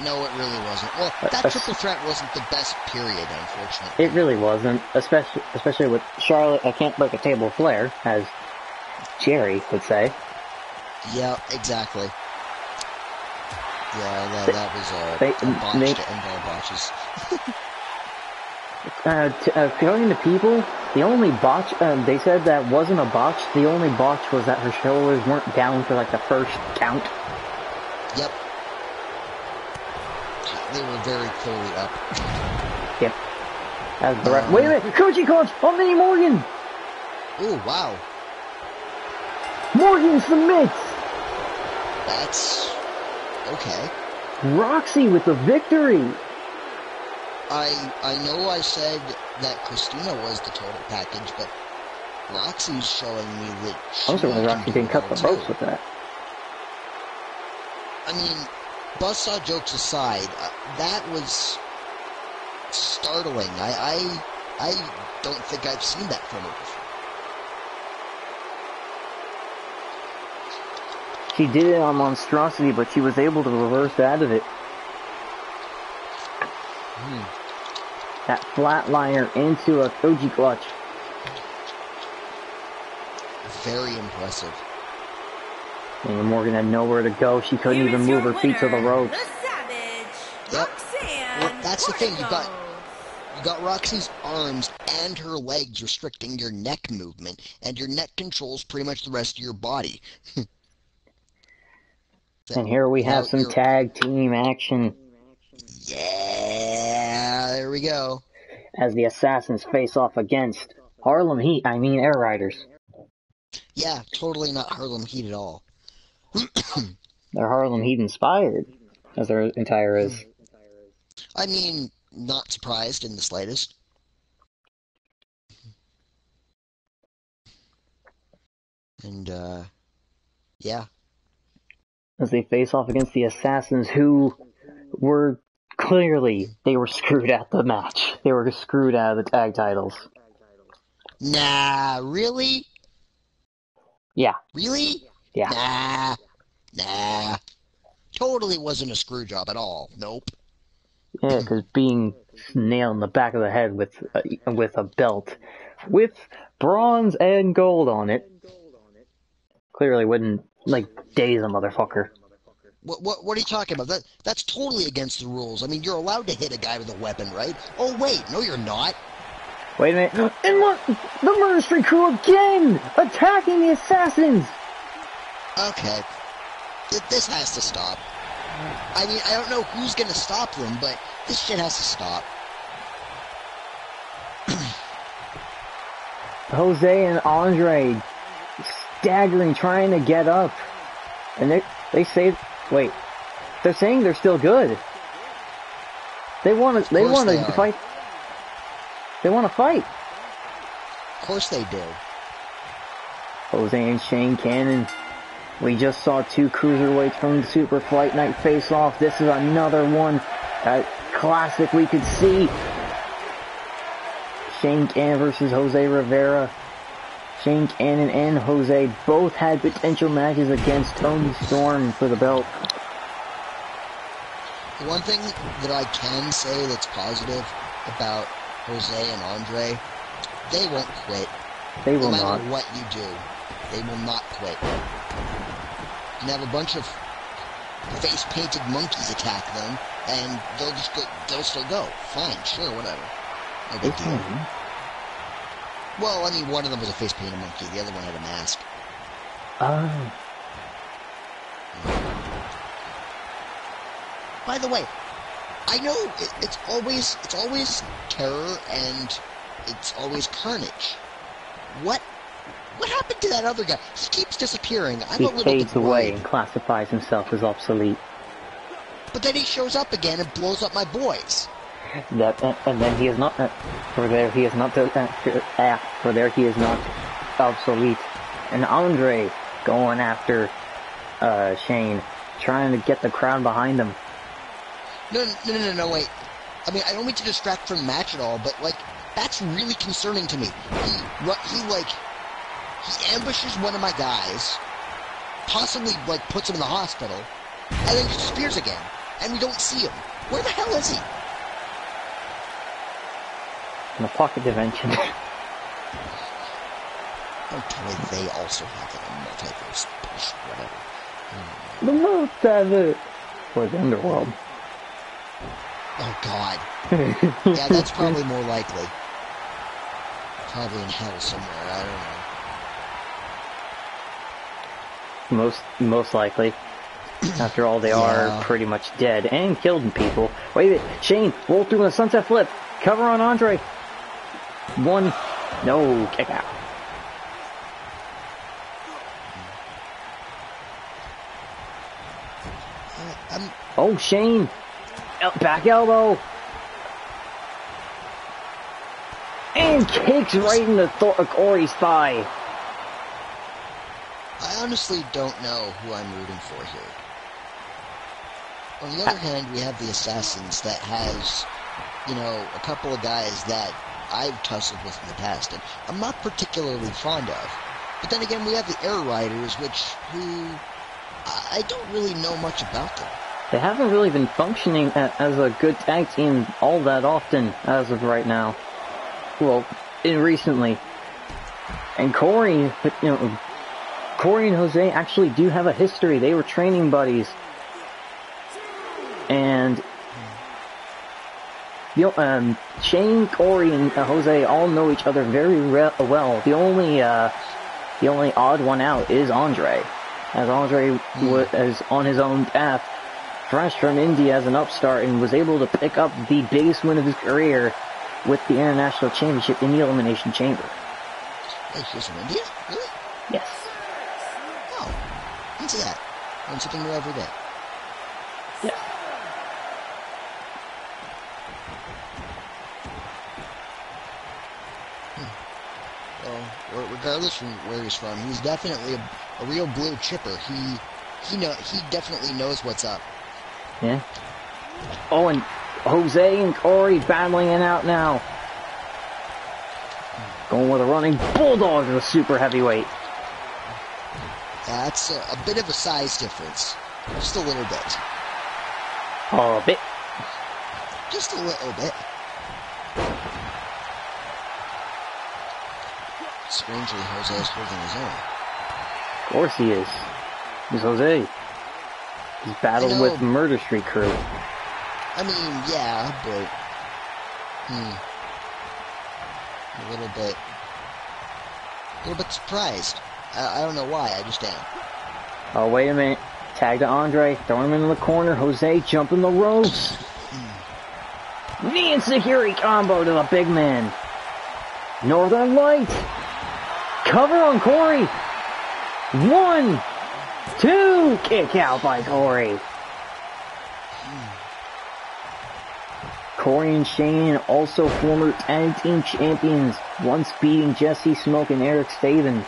No, it really wasn't. Well, that triple threat wasn't the best. Period, unfortunately. It really wasn't, especially with Charlotte. I can't break a table Flair, as Jerry would say. Yeah, exactly. Yeah, that was a botch to end all botches. According to people, the only botch, they said that wasn't a botch. The only botch was that her shoulders weren't down for like the first count. Yep. They were very clearly up. Yep. That's the right. Wait a minute! Coaching clutch on Minnie Morgan! Ooh, wow. Morgan submits! That's... okay. Roxy with the victory! I know I said that Christina was the total package, but Roxy's showing me that she I'm surprised Roxy didn't cut the too. ropes with that. I mean, buzzsaw jokes aside, that was startling. I don't think I've seen that from her before. She did it on Monstrosity, but she was able to reverse out of it. That flatliner into a Koji clutch. Very impressive. And Morgan had nowhere to go. She couldn't even move her feet to the ropes. The Savage, Yep. Roxanne Well, that's the thing. You Portico. got Roxy's arms and her legs restricting your neck movement, and your neck controls pretty much the rest of your body. And here we have some tag team action. Yeah, there we go. As the Assassins face off against Harlem Heat, Air Riders. Yeah, totally not Harlem Heat at all. They're Harlem Heat inspired, as their entire is. I mean, not surprised in the slightest. And, yeah. As they face off against the Assassins, who were they were screwed out the match. They were screwed out of the tag titles. Nah, really? Yeah. Really? Yeah. Nah. Totally wasn't a screw job at all. Nope. Yeah, because being nailed in the back of the head with a belt with bronze and gold on it clearly wouldn't daze a motherfucker. What are you talking about? That's totally against the rules. I mean, you're allowed to hit a guy with a weapon, right? Oh wait, no, you're not. Wait a minute. And look, the Murder Street Crew again attacking the Assassins. Okay, this has to stop. I mean, I don't know who's gonna stop them, but this shit has to stop. Jose and Andre staggering, trying to get up, and they say, wait, they're saying they're still good. They want to fight. They want to fight. Of course they do. Jose and Shane Cannon. We just saw two cruiserweights from the Super Fight Night face off. This is another one, a classic we could see. Shane Cannon versus Jose Rivera. Shane Cannon and Jose both had potential matches against Tony Storm for the belt. The one thing that I can say that's positive about Jose and Andre, they won't quit. They will no matter not. what you do, they will not quit. You can have a bunch of face-painted monkeys attack them, and they'll still go. Fine, sure, whatever. No big deal. Well, I mean, one of them was a face-painted monkey, the other one had a mask. Oh. By the way, I know it's always terror and it's always carnage. What happened to that other guy? He keeps disappearing. I'm He a little fades bit away worried. and classifies himself as obsolete. But then he shows up again and blows up my boys. And then he is not. For there he is not. For there he is not obsolete. And Andre going after Shane, trying to get the crowd behind him. No, wait. I mean, I don't mean to distract from the match at all, but, like, that's really concerning to me. He ambushes one of my guys, possibly, like, puts him in the hospital, and then disappears again, and we don't see him. Where the hell is he? In a pocket dimension. Don't tell me they also have, like, a multiverse push, whatever. The multiverse. Or the underworld. Oh, God. Yeah, that's probably more likely. Probably in hell somewhere, I don't know. Most likely. After all, they Yeah. are pretty much dead and killed people. Wait a minute, Shane, roll through a sunset flip. Cover on Andre. One. No, kick out. Oh, Shane. Back elbow. And kicks right into Corey's thigh. I honestly don't know who I'm rooting for here. On the other hand, we have the Assassins that has, you know, a couple of guys that I've tussled with in the past, and I'm not particularly fond of. But then again, we have the Air Riders, who I don't really know much about them. They haven't really been functioning as a good tag team all that often as of right now. Well, recently. And Corey, Corey and Jose actually do have a history. They were training buddies. And Shane, Corey, and Jose all know each other very well. The only odd one out is Andre, as Andre was on his own path, fresh from India as an upstart, and was able to pick up the biggest win of his career with the International Championship in the Elimination Chamber. Wait, he's from India? Really? Yes. Oh, into that. Learn something new every day. Yes. Well, regardless from where he's from, he's definitely a real blue chipper. He definitely knows what's up. Yeah. Oh, and Jose and Corey battling it out now. Going with a running bulldog to the super heavyweight. That's a bit of a size difference. Just a little bit. Oh, a bit. Just a little bit. Strangely, Jose is holding his own. Of course he is. He's Jose. He's battled with Murder Street Crew. I mean, yeah, but... A little bit surprised. I don't know why, I just am. Oh, wait a minute. Tag to Andre. Throw him in the corner. Jose jumping the ropes. Knee and Sakiri combo to the big man. Northern Light. Cover on Corey. 1, 2. Kick out by Corey. Corey and Shane, also former tag team champions, once beating Jesse Smoke and Eric Staven.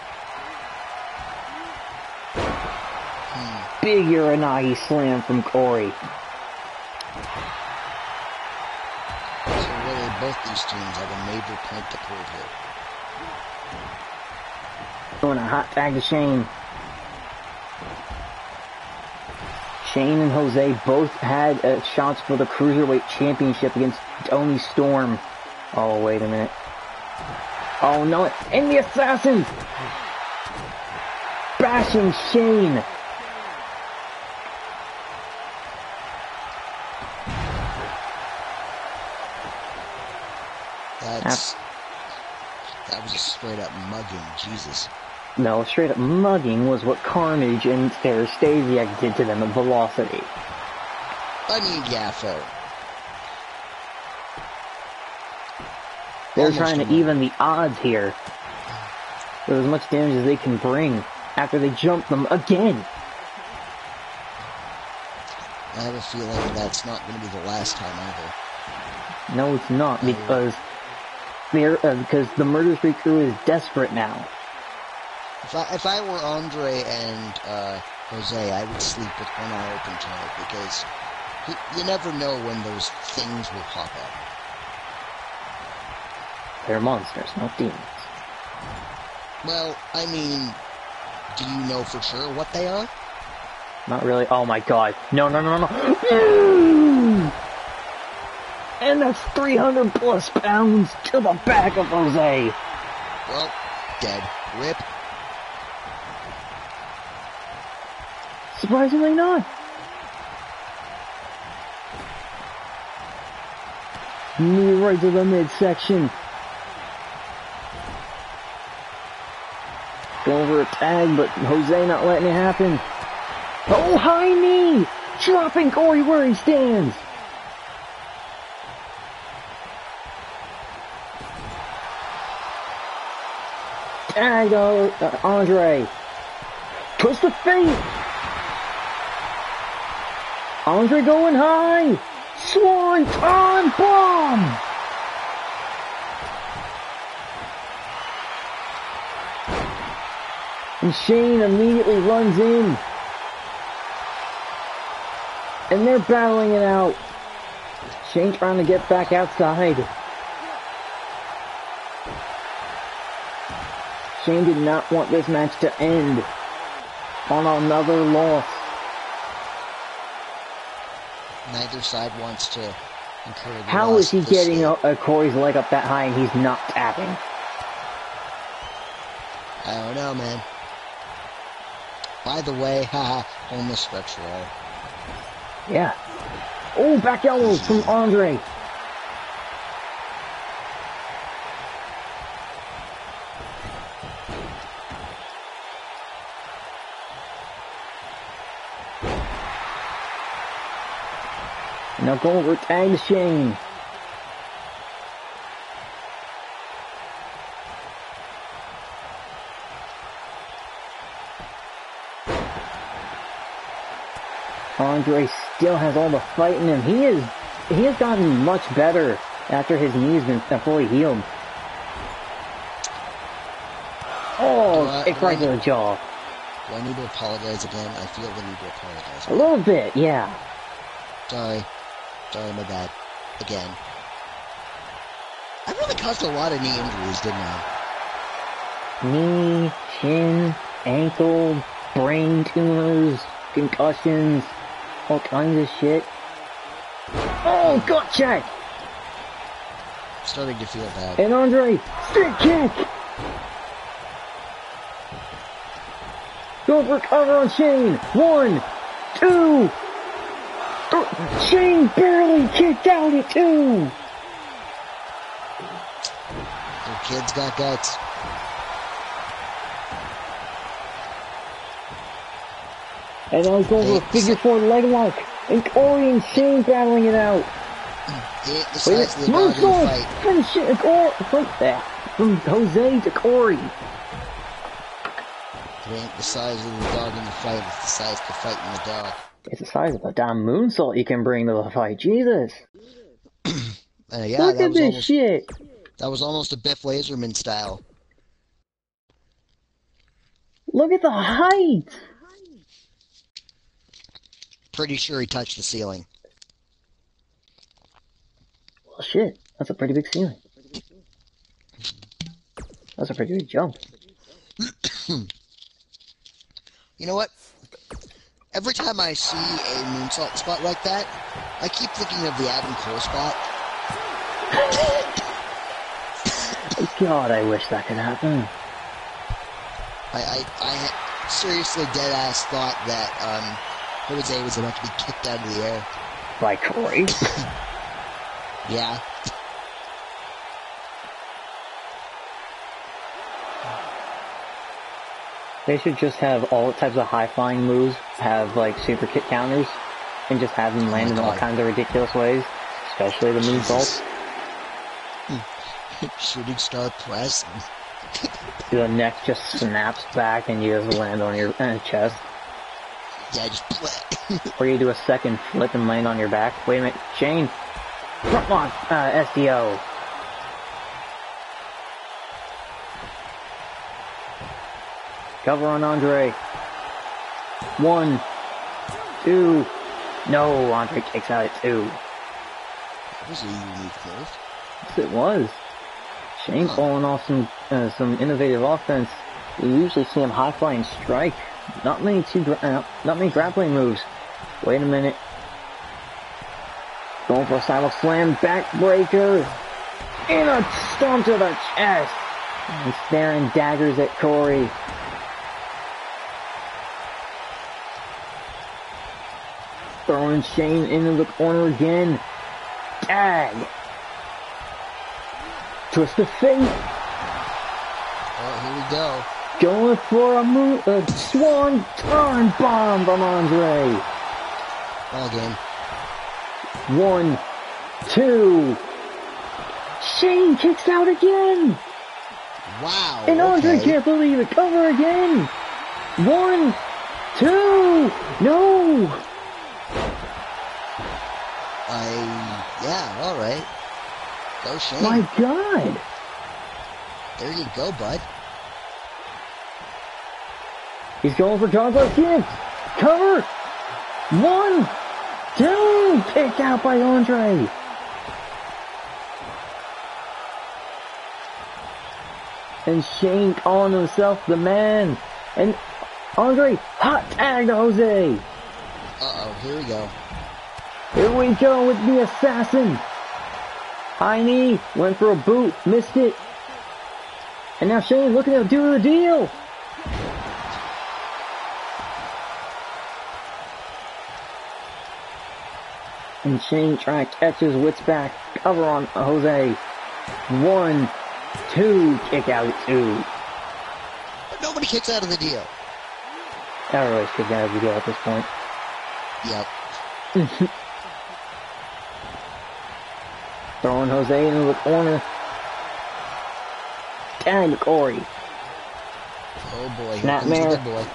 Big Uranagi slam from Corey. So really, both these teams have a major point to prove here. Doing a hot tag to Shane. Shane and Jose both had shots for the Cruiserweight Championship against Tony Storm Oh, wait a minute. Oh, no. And the Assassins! Bashing Shane! That was a straight up mugging, Jesus. No, straight up mugging was what Carnage and Stasiak did to them at Velocity. I mean, yeah, fair. They're trying to even the odds here. With as much damage as they can bring after they jump them again. I have a feeling that's not going to be the last time either. No, it's not, because the Murder Street crew is desperate now. If I were Andre and Jose, I would sleep with one eye open tonight, because you never know when those things will pop up. They're monsters, not demons. Well, I mean, do you know for sure what they are? Not really. Oh my god. No. And that's 300 plus pounds to the back of Jose. Well, dead. Rip. Surprisingly not. Knee right to the midsection. Going for a tag, but Jose not letting it happen. Oh, high knee! Dropping Corey where he stands. Tag Andre. Twist of fate. Andre going high. Swanton bomb. And Shane immediately runs in. And they're battling it out. Shane trying to get back outside. Shane did not want this match to end on another loss. Neither side wants to incur the How is he getting Corey's leg up that high and he's not tapping? I don't know, man. By the way, haha, on the stretch roll. Yeah. Oh, back elbows from Andre. Now go over tag Shane. Andre still has all the fight in him. He has gotten much better after his knee's been fully healed. Oh, it's right to the jaw. Do I need to apologize again? I feel the need to apologize. A little bit, yeah. Sorry, my bad. Again. I really caused a lot of knee injuries, didn't I? Knee, chin, ankle, brain tumors, concussions, all kinds of shit. Oh, gut check! Starting to feel bad. And Andre, stick kick! Go for cover on Shane. 1, 2, 3. Shane barely kicked out at 2. Their kid's got guts. And now he's going for a figure 4 leg lock. And Corey and Shane battling it out. It decides the dog in the fight. From Jose to Corey. It ain't the size of the dog in the fight, it's the size of the fight in the dog. It's the size of a damn moonsault you can bring to the fight. Jesus. Yeah, look at this shit. That was almost a Biff Laserman style. Look at the height. Pretty sure he touched the ceiling. Well, shit. That's a pretty big ceiling. That's a pretty big jump. You know what? Every time I see a moonsault spot like that, I keep thinking of the Adam Cole spot. God, I wish that could happen. I seriously dead-ass thought that, Jose was about to be kicked out of the air. By Corey. Yeah. They should just have all types of high-flying moves, have, like, super kick counters, and just have them land in all kinds of ridiculous ways, especially the moonsaults. Shooting star press. The neck just snaps back and you just land on your chest. Yeah, just play. Or you do a second flip and land on your back. Wait a minute, Shane! Front lock, SDO. Cover on Andre. 1, 2. No, Andre kicks out at 2. That was a unique move. Yes, it was. Shane pulling off some innovative offense. We usually see him high fly and strike. Not many grappling moves. Wait a minute. Going for a sidewalk slam, backbreaker, and a stomp to the chest. And staring daggers at Corey. Throwing Shane into the corner again. Tag. Twist of fate. Oh, here we go. Going for a swan turn bomb from Andre. Ball game. 1, 2. Shane kicks out again. Wow. And Andre okay. can't believe it. Cover again. 1, 2. No. Yeah, alright. Go Shane. My God. There you go, bud. He's going for droplet kick. Cover. 1, 2. Kick out by Andre. And Shane calling himself the man. And Andre hot tagged Jose. Uh-oh, here we go. Here we go with the assassin. High knee, went for a boot, missed it. And now Shane looking to do the deal. And Shane trying to catch his wits back. Cover on Jose. 1, 2, kick out at 2. But nobody kicks out of the deal. Everybody's kicked out of the deal at this point. Yep. Throwing Jose into the corner. Tag Corey. Oh boy, here comes Snapmare. the good boy.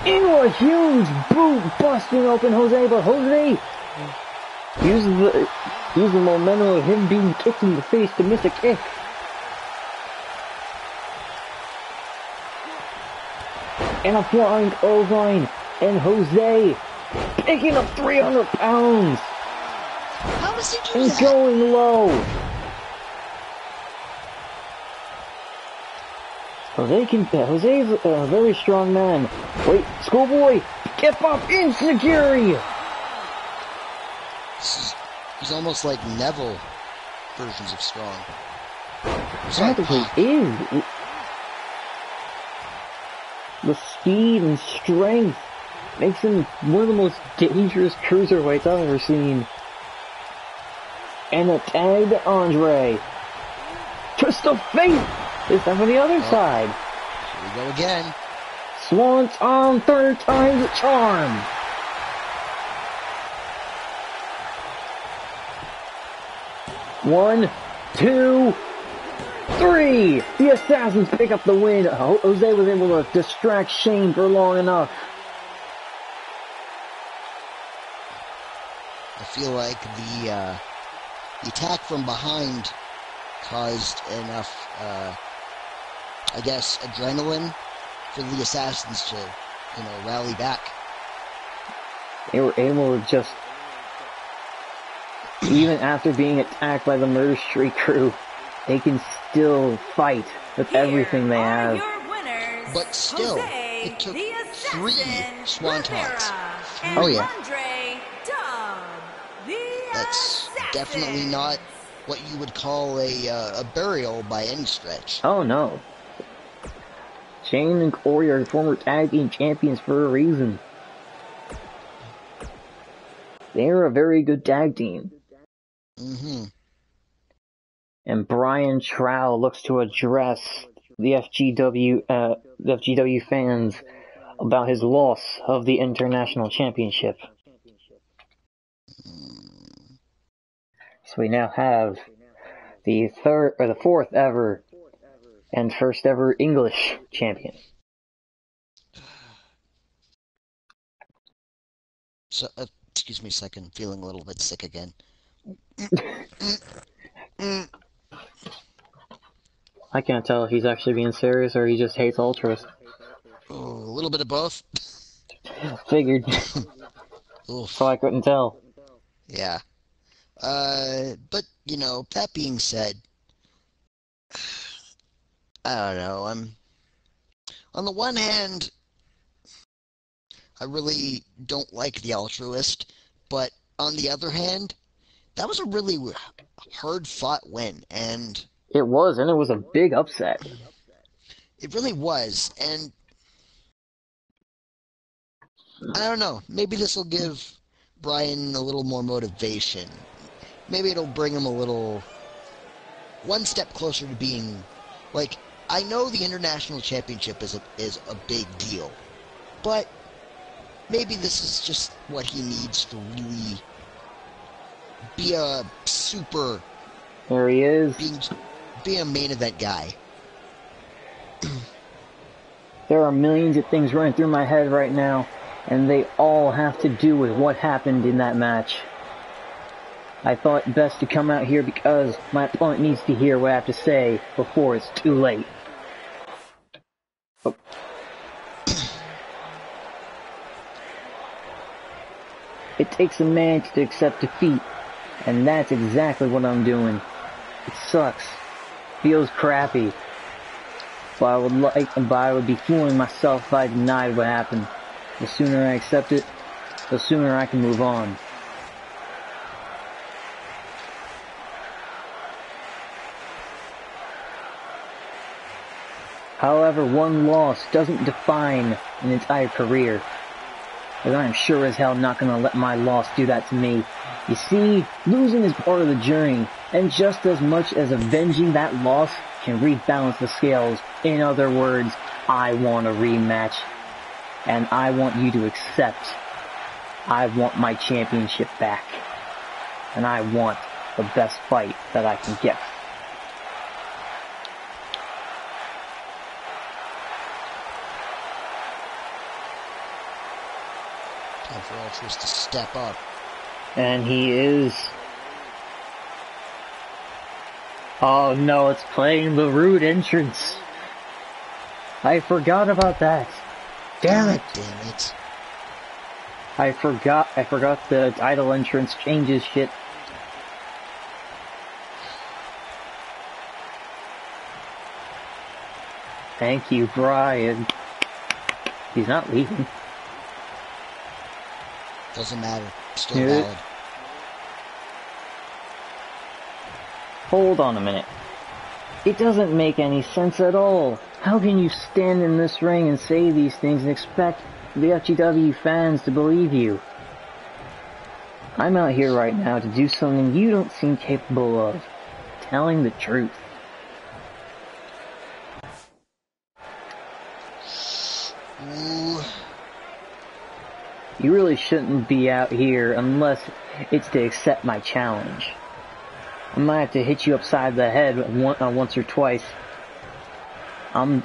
Into a huge boot busting open Jose, but Jose uses the momentum of him being kicked in the face to miss a kick. And a flying clothesline, and Jose picking up 300 pounds. How does he do And that? going low. Jose's a very strong man. Wait, schoolboy, get up, Insecurity. He's almost like Neville versions of strong. Practically is. The speed and strength makes him one of the most dangerous cruiserweights I've ever seen. And a tag to Andre. Twist of fate! This time on the other side. Here we go again. Swan's on third time's the charm. One, 2, 3. The Assassins pick up the win. Jose was able to distract Shane for long enough. I feel like the attack from behind caused enough, I guess, adrenaline for the Assassins to, rally back. They were able to just, even after being attacked by the Murder Street crew, they can still fight with everything they have. But still, it took 3 swantons. Oh yeah. That's definitely not what you would call a burial by any stretch. Oh no. Shane and Corey are former tag team champions for a reason. They're a very good tag team. Mm-hmm. And Brian Trow looks to address the FGW fans about his loss of the International Championship. So we now have the fourth ever and first ever English champion. So, excuse me a second, feeling a little bit sick again. I can't tell if he's actually being serious or he just hates ultras. Oh, a little bit of both. Figured. Oof. So I couldn't tell. Yeah. But, you know, that being said, I don't know, on the one hand, I really don't like the altruist, but on the other hand, that was a really hard-fought win, and It was a big upset. it really was, and I don't know, maybe this will give Brian a little more motivation. Maybe it'll bring him one step closer to being, like, I know the International Championship is a big deal, but maybe this is just what he needs to really be a super... There he is. Be a main event guy. There are millions of things running through my head right now, and they all have to do with what happened in that match. I thought it best to come out here because my opponent needs to hear what I have to say before it's too late. Oh. It takes a man to accept defeat, and that's exactly what I'm doing. It sucks. Feels crappy. But I would be fooling myself if I denied what happened. The sooner I accept it, the sooner I can move on. However, one loss doesn't define an entire career. But I'm sure as hell not gonna let my loss do that to me. You see, losing is part of the journey, and just as much as avenging that loss can rebalance the scales. In other words, I want a rematch, and I want you to accept. I want my championship back, and I want the best fight that I can get. Time for Ultras to step up. And he is. Oh no, it's playing the Rude entrance. I forgot about that. Damn it. Damn it. I forgot the idol entrance changes shit. Thank you, Brian. He's not leaving. Doesn't matter. Still valid. Hold on a minute. It doesn't make any sense at all. How can you stand in this ring and say these things and expect the FGW fans to believe you? I'm out here right now to do something you don't seem capable of. Telling the truth. Ooh. You really shouldn't be out here unless it's to accept my challenge. I might have to hit you upside the head once or twice. So I'm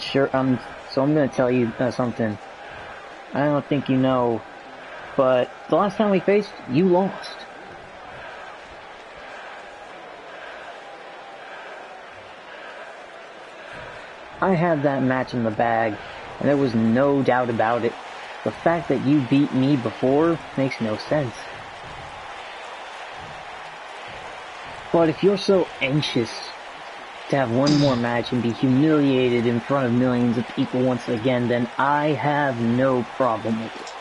gonna tell you something. I don't think you know, but the last time we faced, you lost. I had that match in the bag, and there was no doubt about it. The fact that you beat me before makes no sense. But if you're so anxious to have one more match and be humiliated in front of millions of people once again, then I have no problem with it.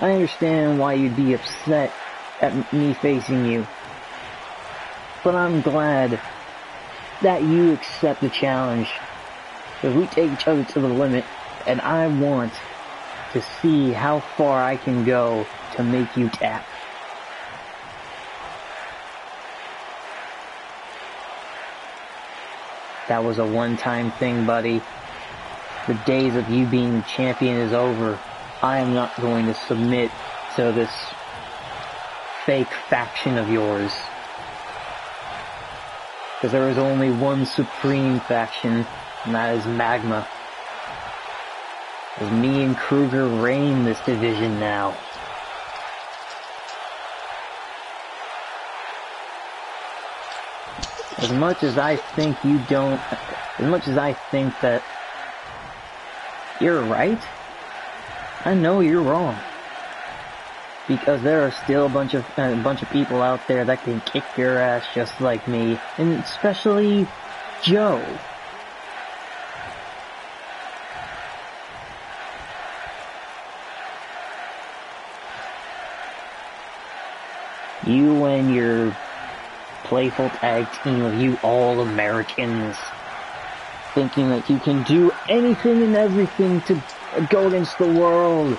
I understand why you'd be upset at me facing you. But I'm glad that you accept the challenge. Because we take each other to the limit, and I want to see how far I can go to make you tap. That was a one-time thing, buddy. The days of you being champion is over. I am not going to submit to this fake faction of yours. Because there is only one supreme faction, and that is Magma. As me and Kruger reign this division now. As much as I think that you're right, I know you're wrong. Because there are still a bunch of people out there that can kick your ass just like me, and especially Joe. You and your playful tag team of you All-Americans, thinking that you can do anything and everything to go against the world.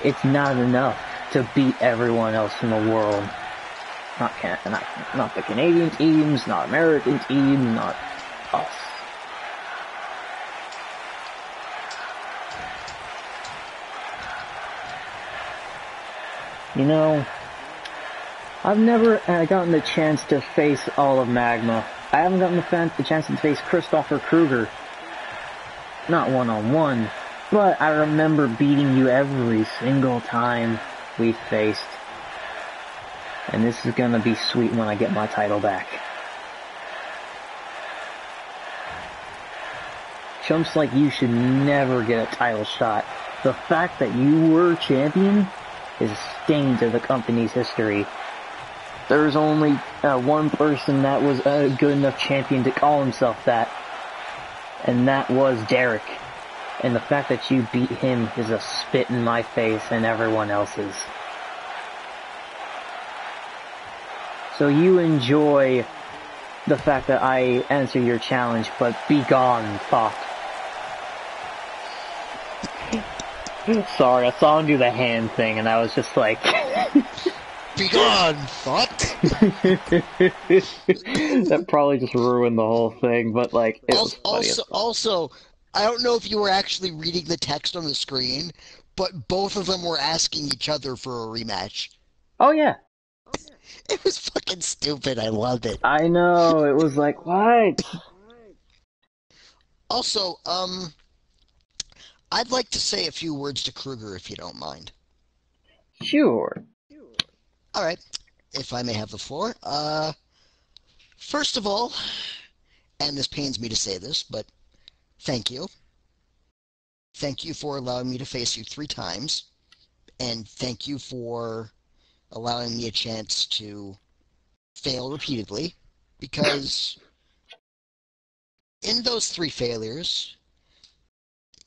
It's not enough to beat everyone else in the world. Not the Canadian teams, not American teams, not us. You know, I've never gotten the chance to face all of Magma. I haven't gotten the chance to face Christopher Kruger. Not one-on-one, but I remember beating you every single time we faced. And this is gonna be sweet when I get my title back. Chumps like you should never get a title shot. The fact that you were champion is a stain to the company's history. There's only one person that was a good enough champion to call himself that, and that was Derek. And the fact that you beat him is a spit in my face and everyone else's. So you enjoy the fact that I answer your challenge, but be gone, fuck. Sorry, I saw him do the hand thing, and I was just like... Be gone, fuck! That probably just ruined the whole thing, but like, it was funny. Also, I don't know if you were actually reading the text on the screen, but both of them were asking each other for a rematch. Oh yeah. It was fucking stupid, I loved it. I know, it was like, what? Also, I'd like to say a few words to Kruger if you don't mind. Sure. Alright, if I may have the floor. First of all, and this pains me to say this, but thank you. Thank you for allowing me to face you 3 times, and thank you for allowing me a chance to fail repeatedly, because in those 3 failures,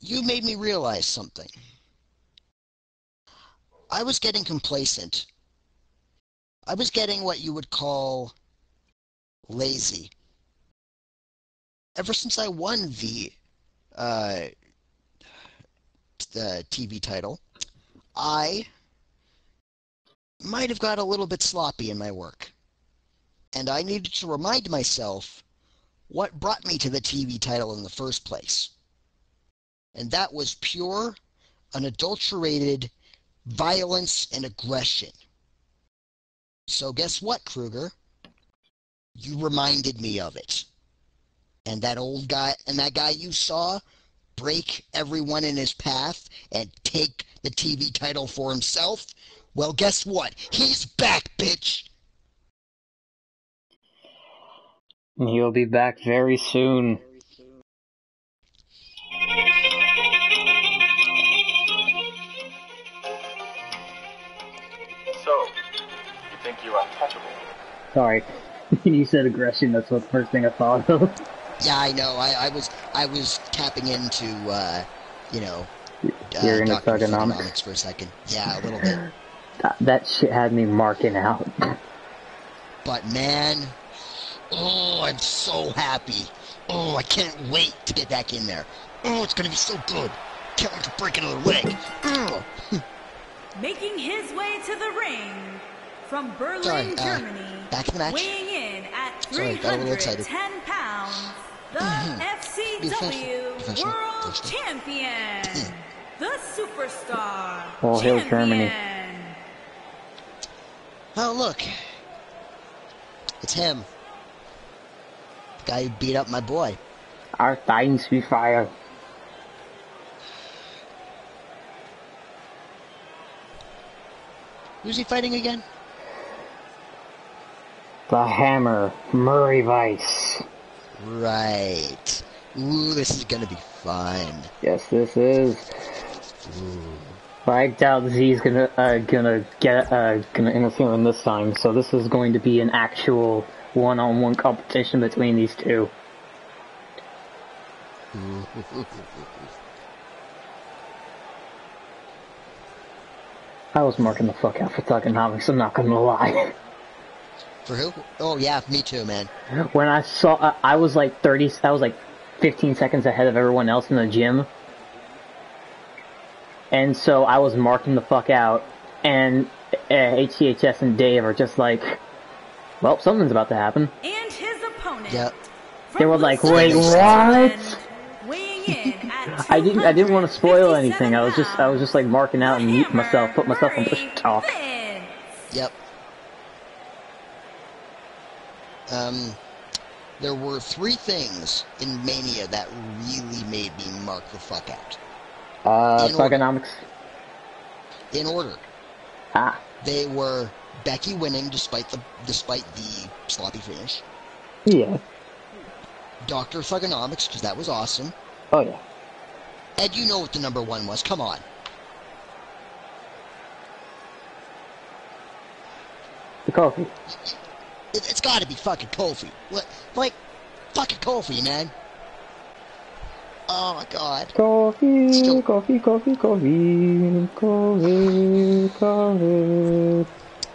you made me realize something. I was getting complacent. I was getting what you would call lazy. Ever since I won the TV title, I might have got a little bit sloppy in my work. And I needed to remind myself what brought me to the TV title in the first place. And that was pure, unadulterated violence and aggression. So guess what, Kruger? You reminded me of it. And that old guy, and that guy you saw break everyone in his path and take the TV title for himself, well, guess what? He's back, bitch! He'll be back very soon. So, you think you're untouchable? Sorry. You said aggression, that's the first thing I thought of. Yeah, I know. I was tapping into, You're into Dr. thugonomics? Thugonomics for a second. Yeah, a little bit. That shit had me marking out. But man, oh, I'm so happy. Oh, I can't wait to get back in there. Oh, it's gonna be so good. Can't wait to break another leg. Oh. Making his way to the ring from Berlin, Germany, back in the match. weighing in at Got a little excited. 310 pounds, the FCW World Champion, the Superstar All hail Champion. Germany. Oh, look. It's him. The guy who beat up my boy. Our things be fire. Who's he fighting again? The Hammer, Murray Vice. Right. Ooh, this is gonna be fun. Yes, this is. Ooh. But I doubt Z's gonna interfere in this time. So this is going to be an actual one-on-one competition between these two. I was marking the fuck out for Thugonomics, I'm not gonna lie. For who? Oh yeah, me too, man. When I saw, I was like 15 seconds ahead of everyone else in the gym. And so I was marking the fuck out, and HCHS and Dave are just like, well, something's about to happen. And his opponent. Yep. They were like, wait, what? Weighing in at I didn't want to spoil anything. I was just like marking out and mute myself, put myself on push talk. Yep. There were 3 things in Mania that really made me mark the fuck out. Thugonomics. In order. Ah. They were Becky winning despite the sloppy finish. Yeah. Dr. Thugonomics, because that was awesome. Oh yeah. Ed, you know what the number 1 was. Come on. The coffee. It's got to be fucking Kofi. Like, fucking Kofi, man. Oh my god. Coffee, Still... coffee.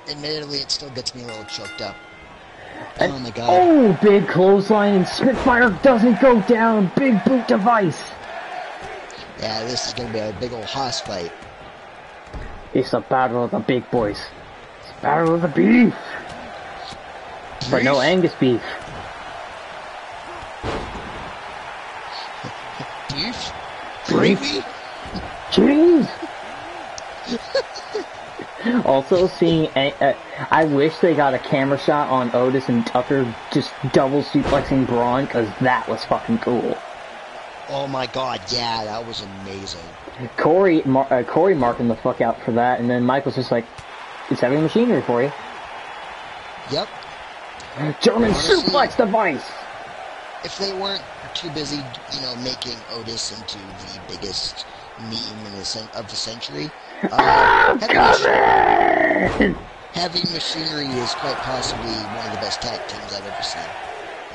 Admittedly, it still gets me a little choked up. And, oh my god. Oh, big clothesline and Spitfire doesn't go down. Big boot device. Yeah, this is gonna be a big old hoss fight. It's a battle of the big boys. It's a battle of the beef. But no Angus beef. Beef? Gravy? Cheese! Also seeing, I wish they got a camera shot on Otis and Tucker just double suplexing Braun, because that was fucking cool. Oh my god, yeah, that was amazing. Corey marking the fuck out for that, and then Michael's just like, it's heavy machinery for you. Yep. German suplex device! If they weren't too busy, making Otis into the biggest meme of the century, heavy machinery is quite possibly one of the best tag teams I've ever seen.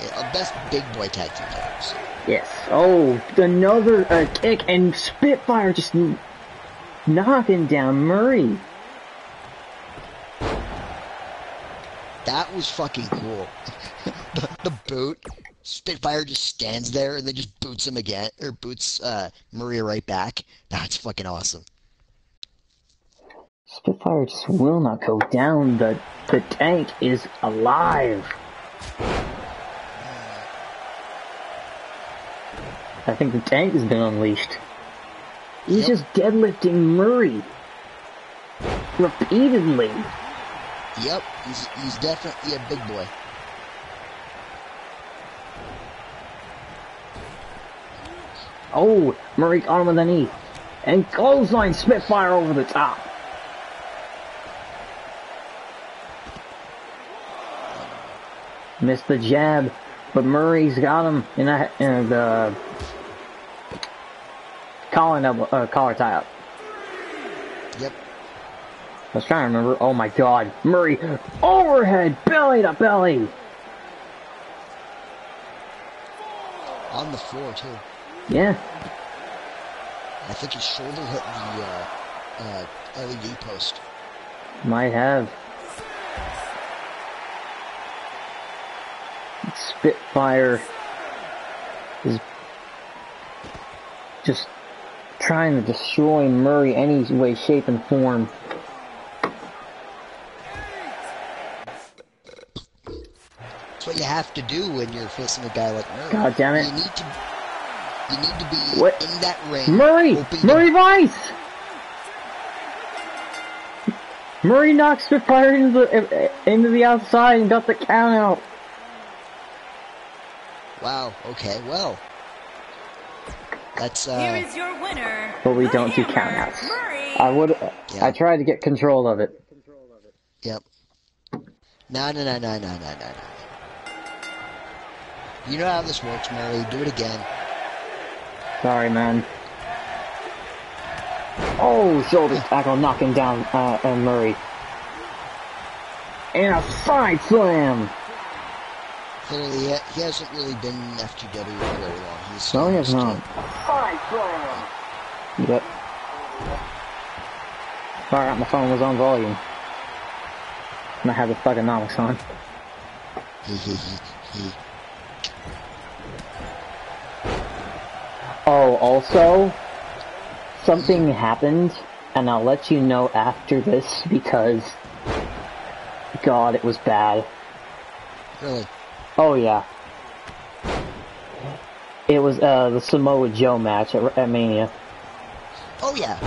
Yeah, best big boy tag teams I've ever seen. Yes. Oh, another kick, and Spitfire just knocking down Murray. That was fucking cool. the boot. Spitfire just stands there and then just boots him again, or boots Maria right back. That's fucking awesome. Spitfire just will not go down. The tank is alive. I think the tank has been unleashed. He's just deadlifting Murray repeatedly. Yep, he's definitely a big boy. Oh, Murray got him with a knee. And clothesline Spitfire over the top. Missed the jab, but Murray's got him in the collar tie up. Yep. I was trying to remember. Oh my god. Murray, overhead, belly to belly. On the floor, too. Yeah. I think his shoulder hit the LED post. Might have. Spitfire is just trying to destroy Murray any way, shape, and form. That's what you have to do when you're facing a guy like Murray. God damn it. You need to be What? in that ring. Murray Vice! Murray knocked Spitfire into the outside and got the count out. Wow, okay, well. That's, Here is your winner. But we the don't do Hammer, countouts. Murray. I tried to get control of it. Yep. No. You know how this works, Murray. Do it again. Sorry, man. Oh, shoulder tackle knocking down Murray. And a side slam! Clearly, he hasn't really been in FGW for very long. No, he has not. Side slam! Yep. Sorry, my phone was on volume. And I had the thugonomics on. Oh, also, something happened, and I'll let you know after this because, God, it was bad. Really? Oh, yeah. It was the Samoa Joe match at Mania. Oh, yeah.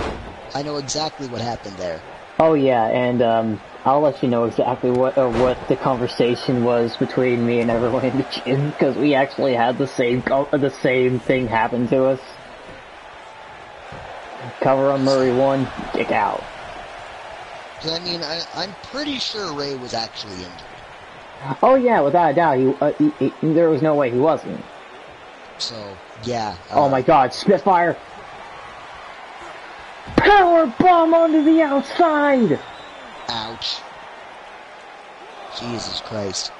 I know exactly what happened there. Oh, yeah, and I'll let you know exactly what the conversation was between me and everyone in the gym, because we actually had the same thing happen to us. Cover on Murray 1, kick out. I mean, I'm pretty sure Ray was actually injured. Oh yeah, without a doubt, he there was no way he wasn't. So, yeah. Oh my God, Spitfire! Power bomb onto the outside! Ouch. Jesus Christ.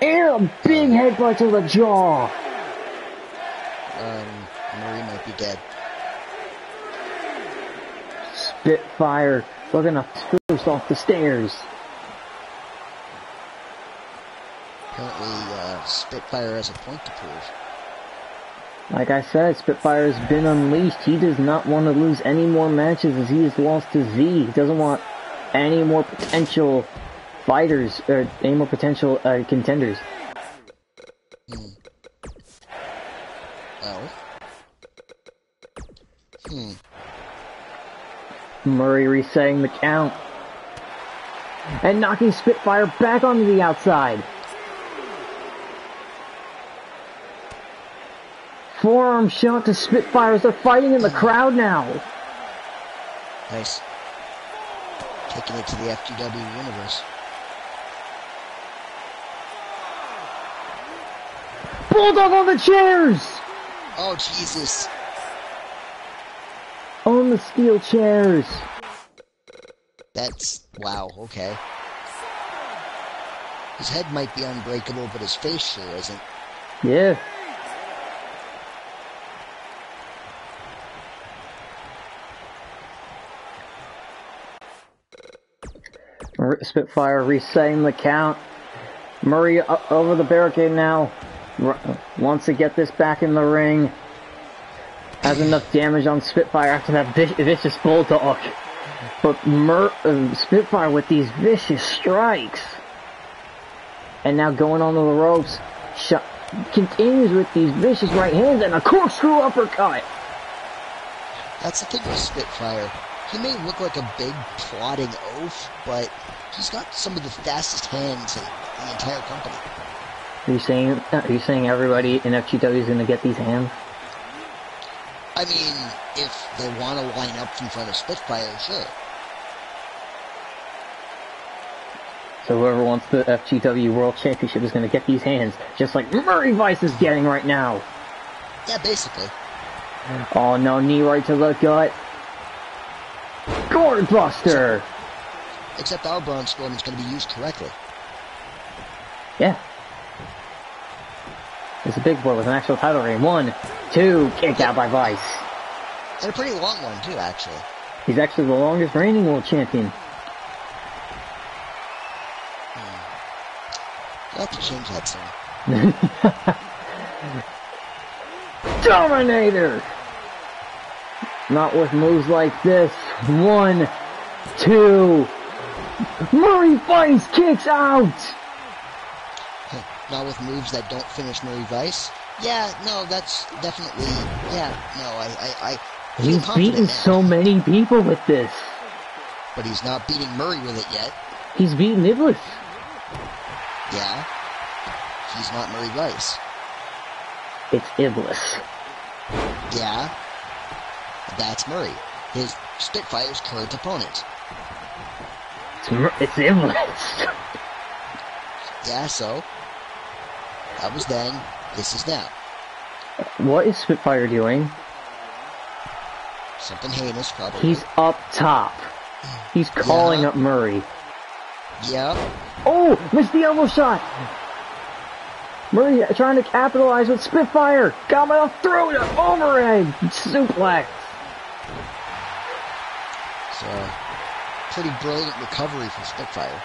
And a big headbutt to the jaw! Murray might be dead. Spitfire looking to first off the stairs. Apparently, Spitfire has a point to prove. Like I said, Spitfire has been unleashed. He does not want to lose any more matches as he has lost to Z. He doesn't want any more potential fighters, or any more potential contenders. Well. Murray resetting the count. And knocking Spitfire back onto the outside. Forearm shot to Spitfire as they're fighting in the crowd now. Nice. Taking it to the FGW universe. Bulldog on the chairs! Oh, Jesus. On the steel chairs. That's... wow, okay. His head might be unbreakable, but his face sure isn't. Yeah. Spitfire resetting the count. Murray over the barricade now. Wants to get this back in the ring. Has enough damage on Spitfire after that vicious bulldog. But Spitfire with these vicious strikes. And now going onto the ropes. Continues with these vicious right hands and a corkscrew uppercut. That's the thing with Spitfire. He may look like a big, plodding oaf, but he's got some of the fastest hands in the entire company. Are you saying everybody in FGW is going to get these hands? I mean, if they want to line up in front of Spitfire, sure. So whoever wants the FGW World Championship is going to get these hands, just like Murray Vice is getting right now. Yeah, basically. Oh no, knee right to the gut. Gourd Buster! Except our Braun Strowman is going to be used correctly. Yeah. It's a big boy with an actual title reign. 1, 2, kick out by Vice. And a pretty long one, too, actually. He's actually the longest reigning world champion. You'll have to change that soon. Dominator! Not with moves like this. 1, 2. Murray Vice kicks out! Not with moves that don't finish Murray Vice. Yeah, no, that's definitely... Yeah, no, I feel He's confident beaten now. so many people with this. But he's not beating Murray with it yet. He's beaten Iblis. Yeah. He's not Murray Vice. It's Iblis. Yeah. That's Murray. His Spitfire's current opponent. It's Iblis. Yeah, so... That was then. This is now. What is Spitfire doing? Something heinous, probably. He's up top. He's calling up Murray. Yeah. Oh, missed the elbow shot. Murray trying to capitalize with Spitfire. Got him off throat, overhead suplex. So, pretty brilliant recovery from Spitfire.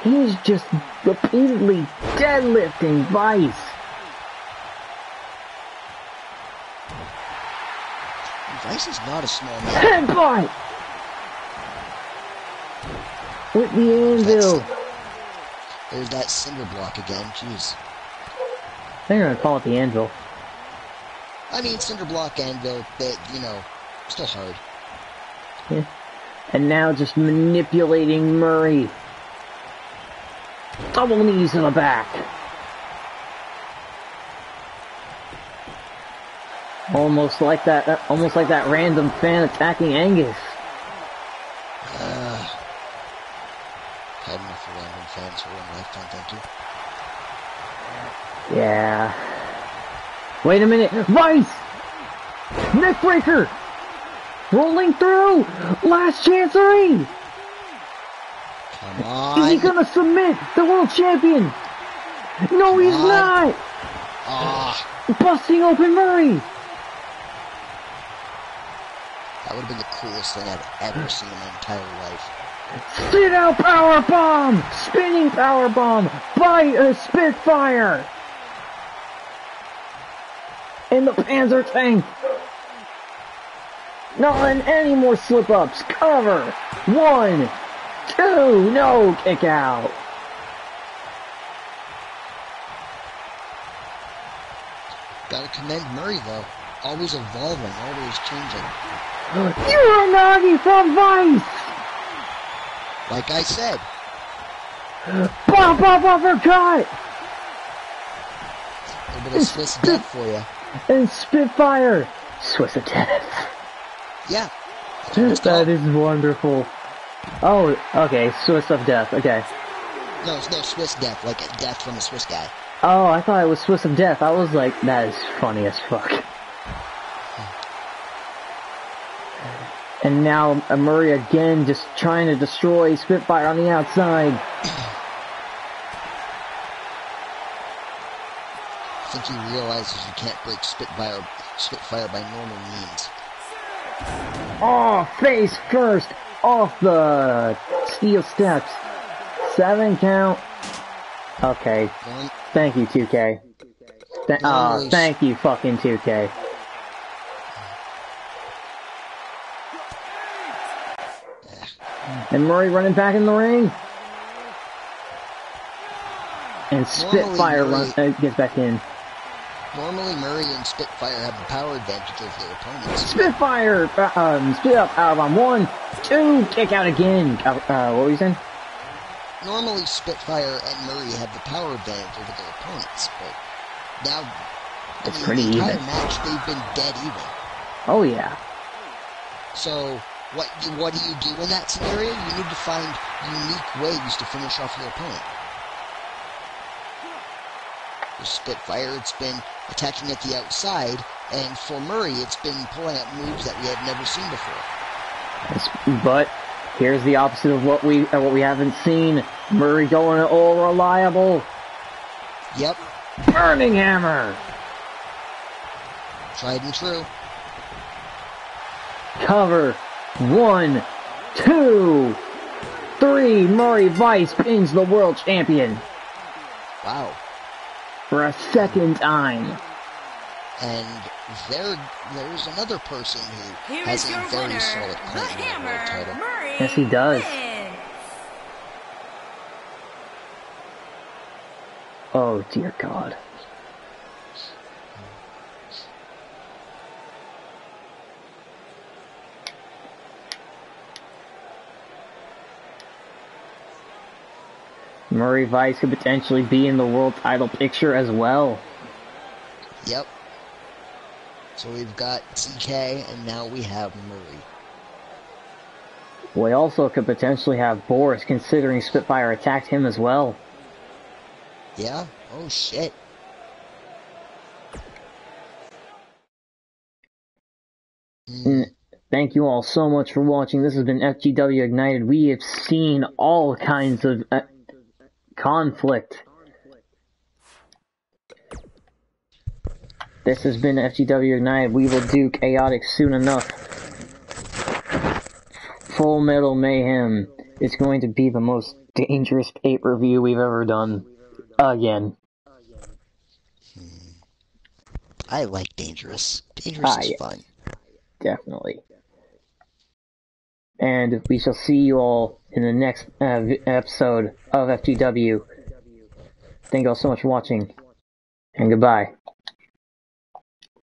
He's just repeatedly deadlifting Vice. Vice is not a small man. Headbutt! With the anvil. There's that cinder block again, jeez. They're gonna call it the anvil. I mean, cinder block, anvil, but, you know, still hard. Yeah. And now just manipulating Murray. Double knees to the back. Almost like that random fan attacking Angus. Had enough of random fans for one lifetime, thank you. Yeah. Wait a minute. Vice! Neckbreaker! Rolling through! Last chancery! Come on. Is he gonna submit the world champion? No, he's not! Ah, Busting open Murray! that would have been the coolest thing I've ever seen in my entire life. Sit out power bomb! Spinning power bomb by a Spitfire! And the Panzer tank! Not any more slip-ups. Cover! 1, 2, no kick out! Gotta commend Murray, though. Always evolving, always changing. Uranagi from Vice! Like I said. Pop uppercut! A little bit of Swiss death for you. And Spitfire! Swiss of death. Yeah. That is wonderful. Oh, okay, Swiss of death, okay. No, it's no Swiss death, like a death from a Swiss guy. Oh, I thought it was Swiss of death. I was like, that is funny as fuck. And now Murray again just trying to destroy Spitfire on the outside. I think he realizes you can't break Spitfire by normal means. Oh, face first off the steel steps. 7 count. Okay. Thank you, 2K. Thank you, fucking 2K. And Murray running back in the ring. And Spitfire gets back in. Normally, Murray and Spitfire have the power advantage over their opponents. Spitfire! Spit up, powerbomb. 1, 2, kick out again. What were you saying? Normally, Spitfire and Murray have the power advantage over their opponents, but now, It's pretty the entire even. match, they've been dead even. Oh, yeah. So, what do you do in that scenario? You need to find unique ways to finish off your opponent. With Spitfire, it's been attacking at the outside, and for Murray, it's been pulling out moves that we have never seen before. But here's the opposite of what we haven't seen. Murray going all reliable. Yep, Burning hammer. tried and true. Cover. 1, 2, 3. Murray Vice pins the world champion. Wow. For a second time. And there's another person who Here has is a your very winner, solid the claim to the world Hammer, title. Murray Yes, he does. wins. Oh, dear God. Murray Vice could potentially be in the world title picture as well. Yep. So we've got TK, and now we have Murray. We also could potentially have Boris, considering Spitfire attacked him as well. Yeah? Oh, shit. Thank you all so much for watching. This has been FGW Ignited. We have seen all kinds of conflict. This has been FGW Ignited. We will do Chaotic soon enough. Full Metal Mayhem is going to be the most dangerous pay-per-view we've ever done. Again. I like Dangerous. Dangerous is fun. Definitely. And we shall see you all in the next episode of FGW. Thank you all so much for watching, and goodbye.